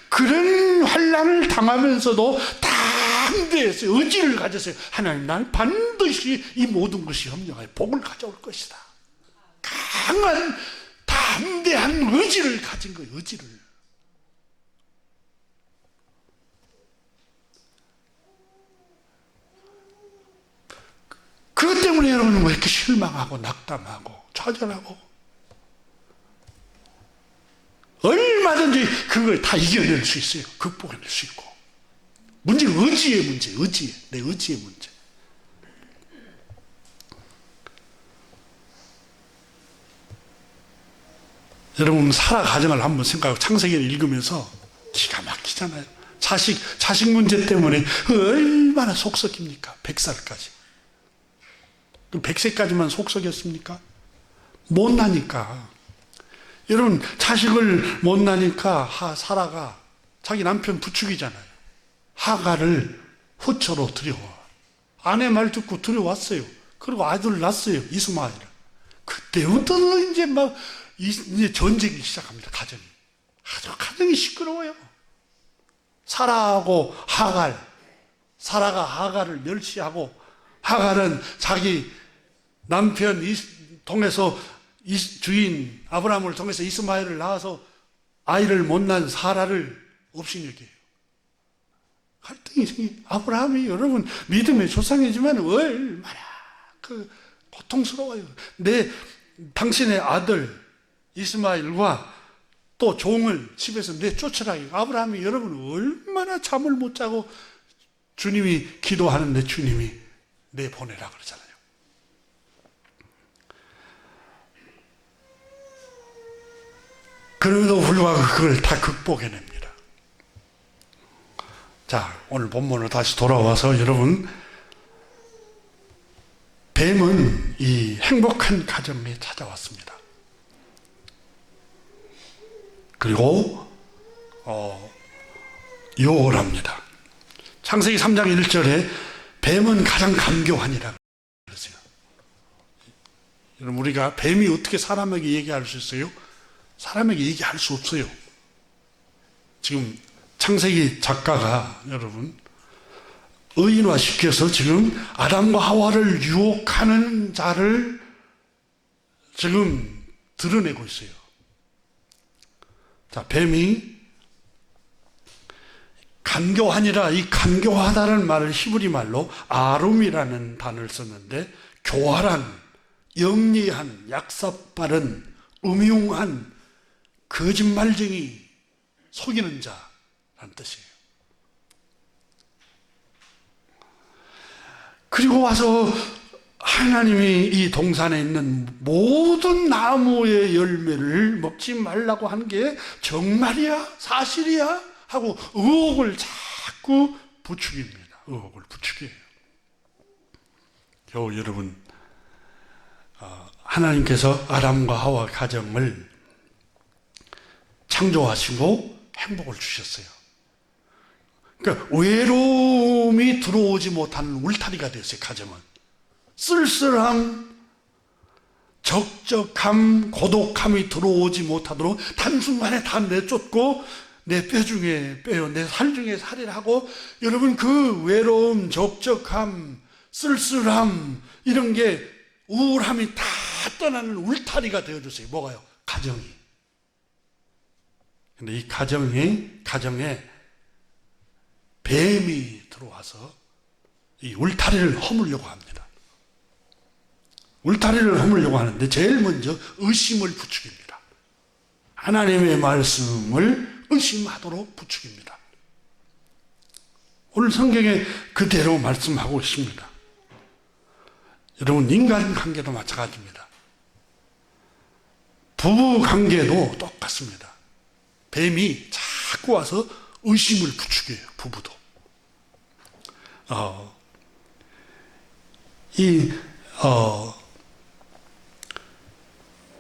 그런 환난을 당하면서도 담대했어요. 의지를 가졌어요. 하나님, 나는 반드시 이 모든 것이 협력하여 복을 가져올 것이다. 강한 담대한 의지를 가진 거예요. 의지를. 그것 때문에 여러분은 왜 이렇게 실망하고 낙담하고 좌절하고, 얼마나 얼마든지 그걸 다 이겨낼 수 있어요. 극복해낼 수 있고. 문제는 의지의 문제, 내 의지의 문제. 여러분, 사라 가정을 한번 생각하고 창세기를 읽으면서 기가 막히잖아요. 자식 문제 때문에 얼마나 속 썩입니까? 100살까지. 그럼 100세까지만 속 썩였습니까? 못 나니까. 여러분, 자식을 못 나니까 사라가 자기 남편 부축이잖아요. 하가를 후처로 들여와. 아내 말 듣고 들여왔어요. 그리고 아들을 낳았어요. 이스마엘을. 그때부터 이제 전쟁이 시작합니다. 가정이. 아주 가정이 시끄러워요. 사라하고 사라가 하갈을 멸시하고, 하갈은 자기 남편 통해서 주인 아브라함을 통해서 이스마엘을 낳아서 아이를 못 낳은 사라를 업신여겨요. 갈등이 생기. 아브라함이 여러분 믿음의 조상이지만 얼마나 고통스러워요. 당신의 아들 이스마엘과 또 종을 집에서 내쫓으라. 아브라함이 여러분 얼마나 잠을 못 자고 주님이 기도하는데 주님이 내보내라 그러잖아요. 그럼에도 불구하고 그걸 다 극복해냅니다. 자, 오늘 본문으로 다시 돌아와서 여러분, 뱀은 이 행복한 가정에 찾아왔습니다. 그리고 유혹을 합니다. 창세기 3장 1절에 뱀은 가장 간교하니라 그랬어요. 여러분, 우리가 뱀이 어떻게 사람에게 얘기할 수 있어요? 사람에게 얘기할 수 없어요. 지금 창세기 작가가 여러분 의인화시켜서 지금 아담과 하와를 유혹하는 자를 지금 드러내고 있어요. 자, 뱀이 간교하니라. 이 간교하다는 말을 히브리 말로 아룸이라는 단어를 썼는데, 교활한, 영리한, 약삭빠른, 음흉한, 거짓말쟁이, 속이는 자라는 뜻이에요. 그리고 와서 하나님이 이 동산에 있는 모든 나무의 열매를 먹지 말라고 한 게 정말이야? 사실이야? 하고 의혹을 자꾸 부추깁니다. 의혹을 부추겨요. 겨우 여러분, 하나님께서 아담과 하와 가정을 창조하시고 행복을 주셨어요. 그러니까 외로움이 들어오지 못하는 울타리가 됐어요. 가정은 쓸쓸함, 적적함, 고독함이 들어오지 못하도록 단순간에 다 내쫓고 내 뼈 중에 뼈요, 내 살 중에 살이라고. 여러분, 그 외로움, 적적함, 쓸쓸함, 이런 게 우울함이 다 떠나는 울타리가 되어줬어요. 뭐가요? 가정이. 근데 이 가정에 뱀이 들어와서 이 울타리를 허물려고 합니다. 울타리를 허물려고 하는데 제일 먼저 의심을 부추깁니다. 하나님의 말씀을 의심하도록 부추깁니다. 오늘 성경에 그대로 말씀하고 있습니다. 여러분, 인간관계도 마찬가지입니다. 부부관계도 똑같습니다. 뱀이 자꾸 와서 의심을 부추겨요. 부부도.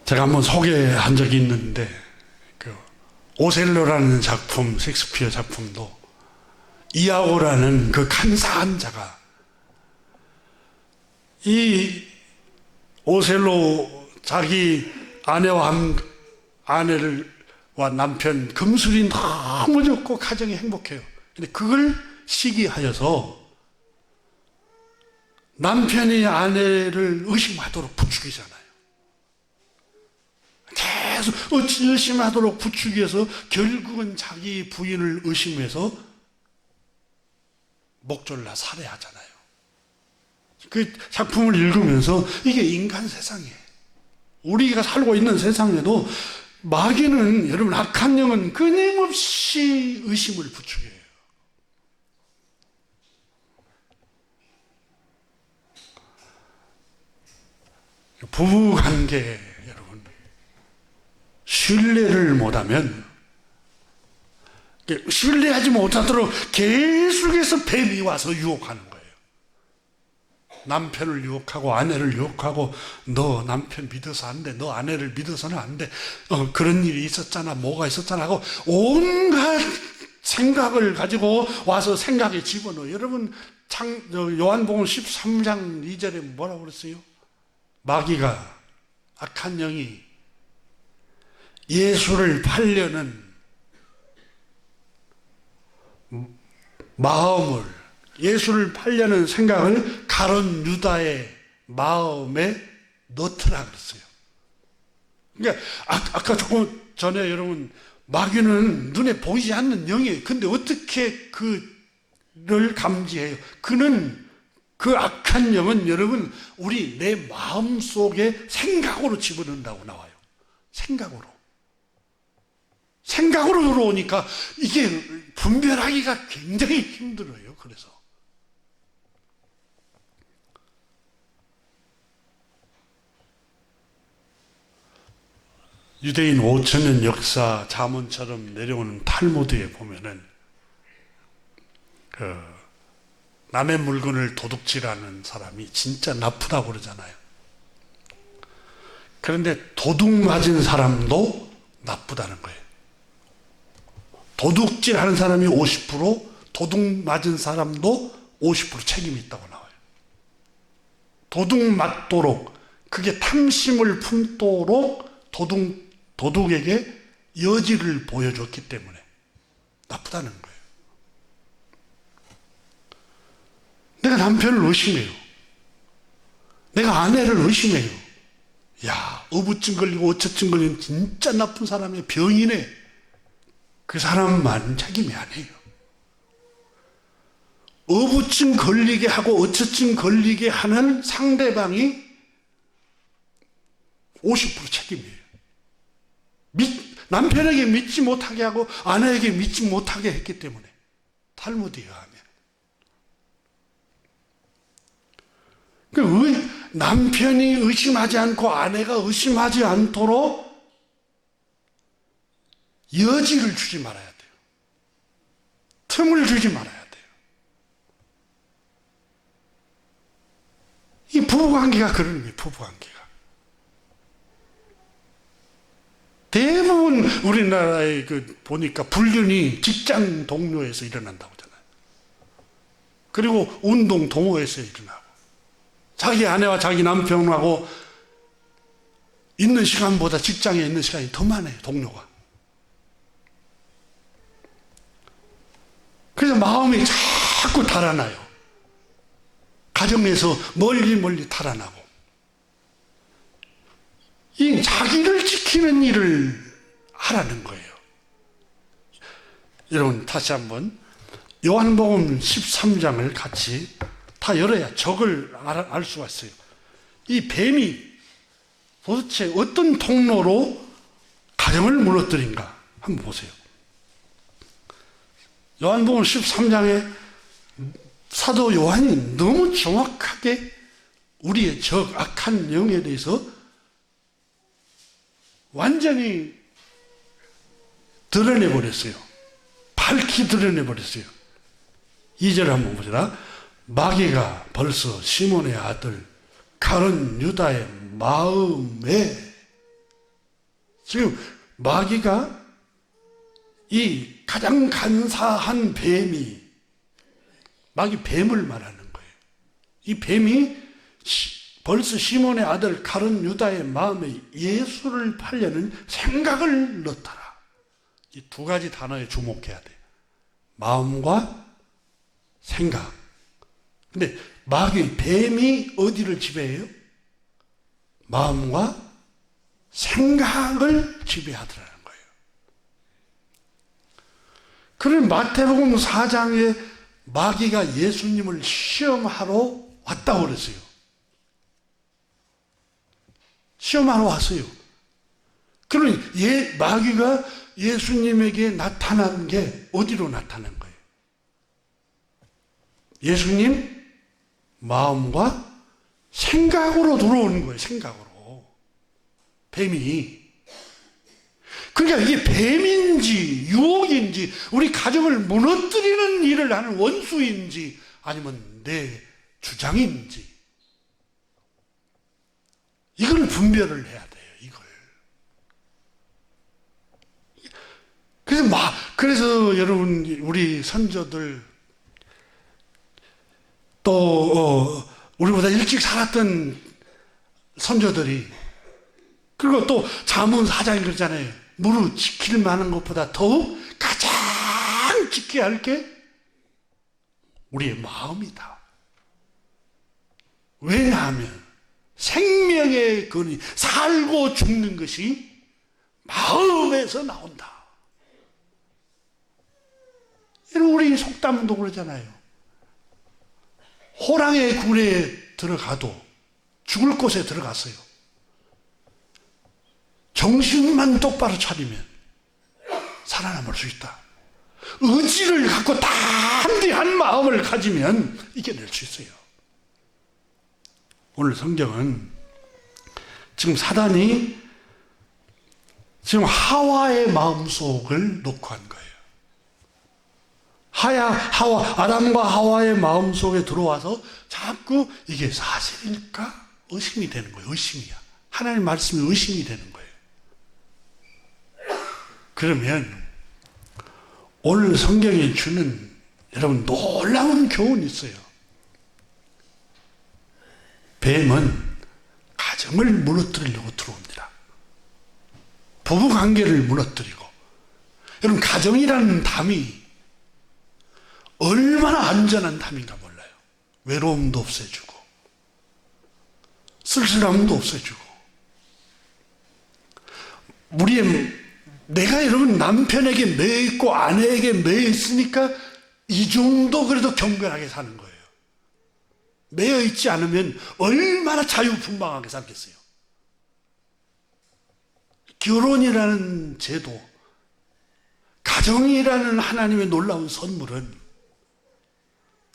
제가 한번 소개한 적이 있는데, 오셀로라는 작품, 셰익스피어 작품도 이아고라는 그 간사한 자가 이 오셀로 자기 아내와 남편 금술이 너무 좋고 가정이 행복해요. 근데 그걸 시기하여서 남편이 아내를 의심하도록 부추기잖아요. 계속 의심하도록 부추겨서 결국은 자기 부인을 의심해서 목졸라 살해하잖아요. 그 작품을 읽으면서 이게 인간 세상이에요. 우리가 살고 있는 세상에도 마귀는, 여러분, 악한 영은 끊임없이 의심을 부추겨요. 부부관계, 여러분, 신뢰를 못하면, 신뢰하지 못하도록 계속해서 뱀이 와서 유혹하는 거예요. 남편을 유혹하고 아내를 유혹하고, 너 남편 믿어서 안 돼, 너 아내를 믿어서는 안 돼, 그런 일이 있었잖아, 뭐가 있었잖아 하고 온갖 생각을 가지고 와서 생각에 집어넣어요. 여러분, 요한복음 13장 2절에 뭐라고 그랬어요? 마귀가, 악한 영이 예수를 팔려는 마음을, 예수를 팔려는 생각을 가룟 유다의 마음에 넣더라 그랬어요. 그러니까 아까 조금 전에 여러분, 마귀는 눈에 보이지 않는 영이에요. 근데 어떻게 그를 감지해요? 그 악한 영은 여러분, 우리 내 마음 속에 생각으로 집어넣는다고 나와요. 생각으로 들어오니까 이게 분별하기가 굉장히 힘들어요. 그래서 유대인 5,000년 역사 자문처럼 내려오는 탈무드에 보면은 남의 물건을 도둑질하는 사람이 진짜 나쁘다고 그러잖아요. 그런데 도둑 맞은 사람도 나쁘다는 거예요. 도둑질하는 사람이 50%, 도둑 맞은 사람도 50% 책임이 있다고 나와요. 도둑 맞도록, 그게 탐심을 품도록 도둑에게 여지를 보여줬기 때문에 나쁘다는 거예요. 내가 남편을 의심해요. 내가 아내를 의심해요. 야, 어부증 걸리고 어처증 걸리는 진짜 나쁜 사람의 병이네. 그 사람만 책임이 아니에요. 어부증 걸리게 하고 어처증 걸리게 하는 상대방이 50% 책임이에요. 남편에게 믿지 못하게 하고 아내에게 믿지 못하게 했기 때문에, 탈무드에 의하면. 남편이 의심하지 않고 아내가 의심하지 않도록 여지를 주지 말아야 돼요. 틈을 주지 말아야 돼요. 이 부부관계가 그러는 거예요. 부부관계가. 대부분 우리나라에 보니까 불륜이 직장 동료에서 일어난다고 하잖아요. 그리고 운동 동호회에서 일어나고, 자기 아내와 자기 남편하고 있는 시간보다 직장에 있는 시간이 더 많아요, 동료가. 그래서 마음이 자꾸 달아나요. 가정에서 멀리 달아나고, 이 자기를 지키는 일을 하라는 거예요. 여러분, 다시 한번 요한복음 13장을 같이 다 열어야 적을 알 수가 있어요. 이 뱀이 도대체 어떤 통로로 가정을 무너뜨린가 한번 보세요. 요한복음 13장에 사도 요한이 너무 정확하게 우리의 적, 악한 영에 대해서 완전히 드러내버렸어요. 밝히 드러내버렸어요. 2절 한번 보시라. 마귀가 벌써 시몬의 아들 가룟 유다의 마음에, 지금 마귀가 이 가장 간사한 뱀이, 마귀 뱀을 말하는 거예요. 이 뱀이 벌써 시몬의 아들 가룟 유다의 마음에 예수를 팔려는 생각을 넣더라. 이 두 가지 단어에 주목해야 돼요. 마음과 생각. 근데 마귀, 뱀이 어디를 지배해요? 마음과 생각을 지배하더라는 거예요. 그런 마태복음 4장에 마귀가 예수님을 시험하러 왔다고 그랬어요. 시험하러 왔어요. 그러면 마귀가 예수님에게 나타난 게 어디로 나타난 거예요? 예수님 마음과 생각으로 들어오는 거예요. 생각으로. 뱀이. 그러니까 이게 뱀인지 유혹인지 우리 가정을 무너뜨리는 일을 하는 원수인지 아니면 내 주장인지 이걸 분별을 해야 돼요. 이걸. 그래서 여러분 우리 선조들 또 우리보다 일찍 살았던 선조들이 그리고 또 잠언 4장이 그러잖아요. 무릇 지킬 만한 것보다 더욱 가장 지켜야 할 게 우리의 마음이다. 왜냐하면 생명의 근이 살고 죽는 것이 마음에서 나온다. 우리 속담도 그러잖아요. 호랑의 굴에 들어가도 죽을 곳에 들어갔어요. 정신만 똑바로 차리면 살아남을 수 있다. 의지를 갖고 담대한 마음을 가지면 이겨낼 수 있어요. 오늘 성경은 지금 사단이 지금 하와의 마음속을 놓고 한 거예요. 아담과 하와의 마음속에 들어와서 자꾸 이게 사실일까? 의심이 되는 거예요. 의심이야. 하나님 말씀이 의심이 되는 거예요. 그러면 오늘 성경이 주는 여러분 놀라운 교훈이 있어요. 뱀은 가정을 무너뜨리려고 들어옵니다. 부부관계를 무너뜨리고 여러분 가정이라는 담이 얼마나 안전한 담인가 몰라요. 외로움도 없애주고 쓸쓸함도 없애주고 내가 여러분 남편에게 매있고 아내에게 매있으니까 이 정도 그래도 경건하게 사는 거예요. 매여있지 않으면 얼마나 자유분방하게 살겠어요. 결혼이라는 제도, 가정이라는 하나님의 놀라운 선물은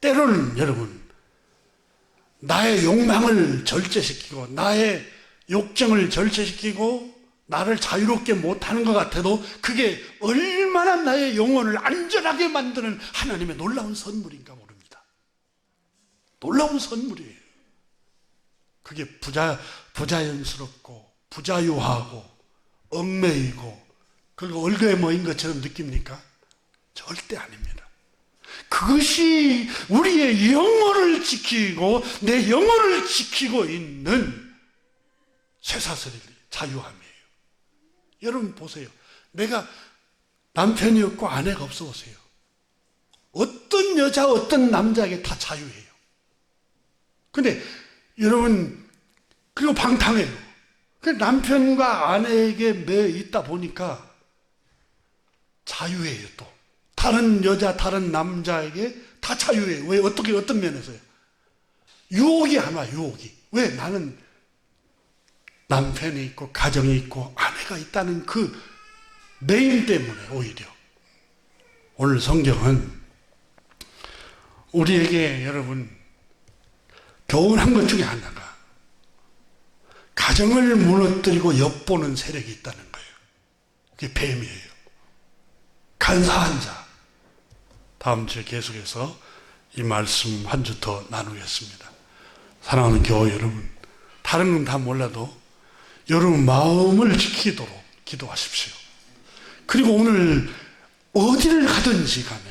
때로는 여러분 나의 욕망을 절제시키고 나의 욕정을 절제시키고 나를 자유롭게 못하는 것 같아도 그게 얼마나 나의 영혼을 안전하게 만드는 하나님의 놀라운 선물인가 모릅니다. 놀라운 선물이에요. 그게 부자연스럽고 부자유하고 얽매이고 그리고 얼거에 모인 것처럼 느낍니까? 절대 아닙니다. 그것이 우리의 영혼을 지키고 내 영혼을 지키고 있는 쇠사슬의 자유함이에요. 여러분 보세요. 내가 남편이 없고 아내가 없어 보세요. 어떤 여자 어떤 남자에게 다 자유해요. 근데 여러분 그리고 방탕해요. 남편과 아내에게 매 있다 보니까 자유해요. 또 다른 여자 다른 남자에게 다 자유해요. 왜? 어떤 면에서요? 유혹이 안 와요. 유혹이. 왜? 나는 남편이 있고 가정이 있고 아내가 있다는 그 매임 때문에 오히려 오늘 성경은 우리에게 여러분 교훈한 것 중에 하나가 가정을 무너뜨리고 엿보는 세력이 있다는 거예요. 그게 뱀이에요. 간사한 자. 다음 주에 계속해서 이 말씀 한 주 더 나누겠습니다. 사랑하는 교회 여러분, 다른 건 다 몰라도 여러분 마음을 지키도록 기도하십시오. 그리고 오늘 어디를 가든지 간에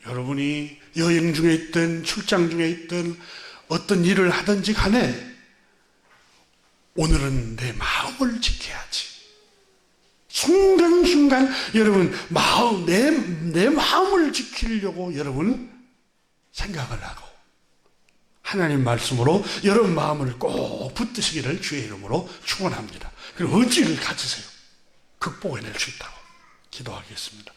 여러분이 여행 중에 있든 출장 중에 있든 어떤 일을 하든지 간에 오늘은 내 마음을 지켜야지. 순간순간 여러분 내 마음을 지키려고 여러분 생각을 하고 하나님 말씀으로 여러분 마음을 꼭 붙드시기를 주의 이름으로 축원합니다. 그리고 의지를 가지세요. 극복해낼 수 있다고 기도하겠습니다.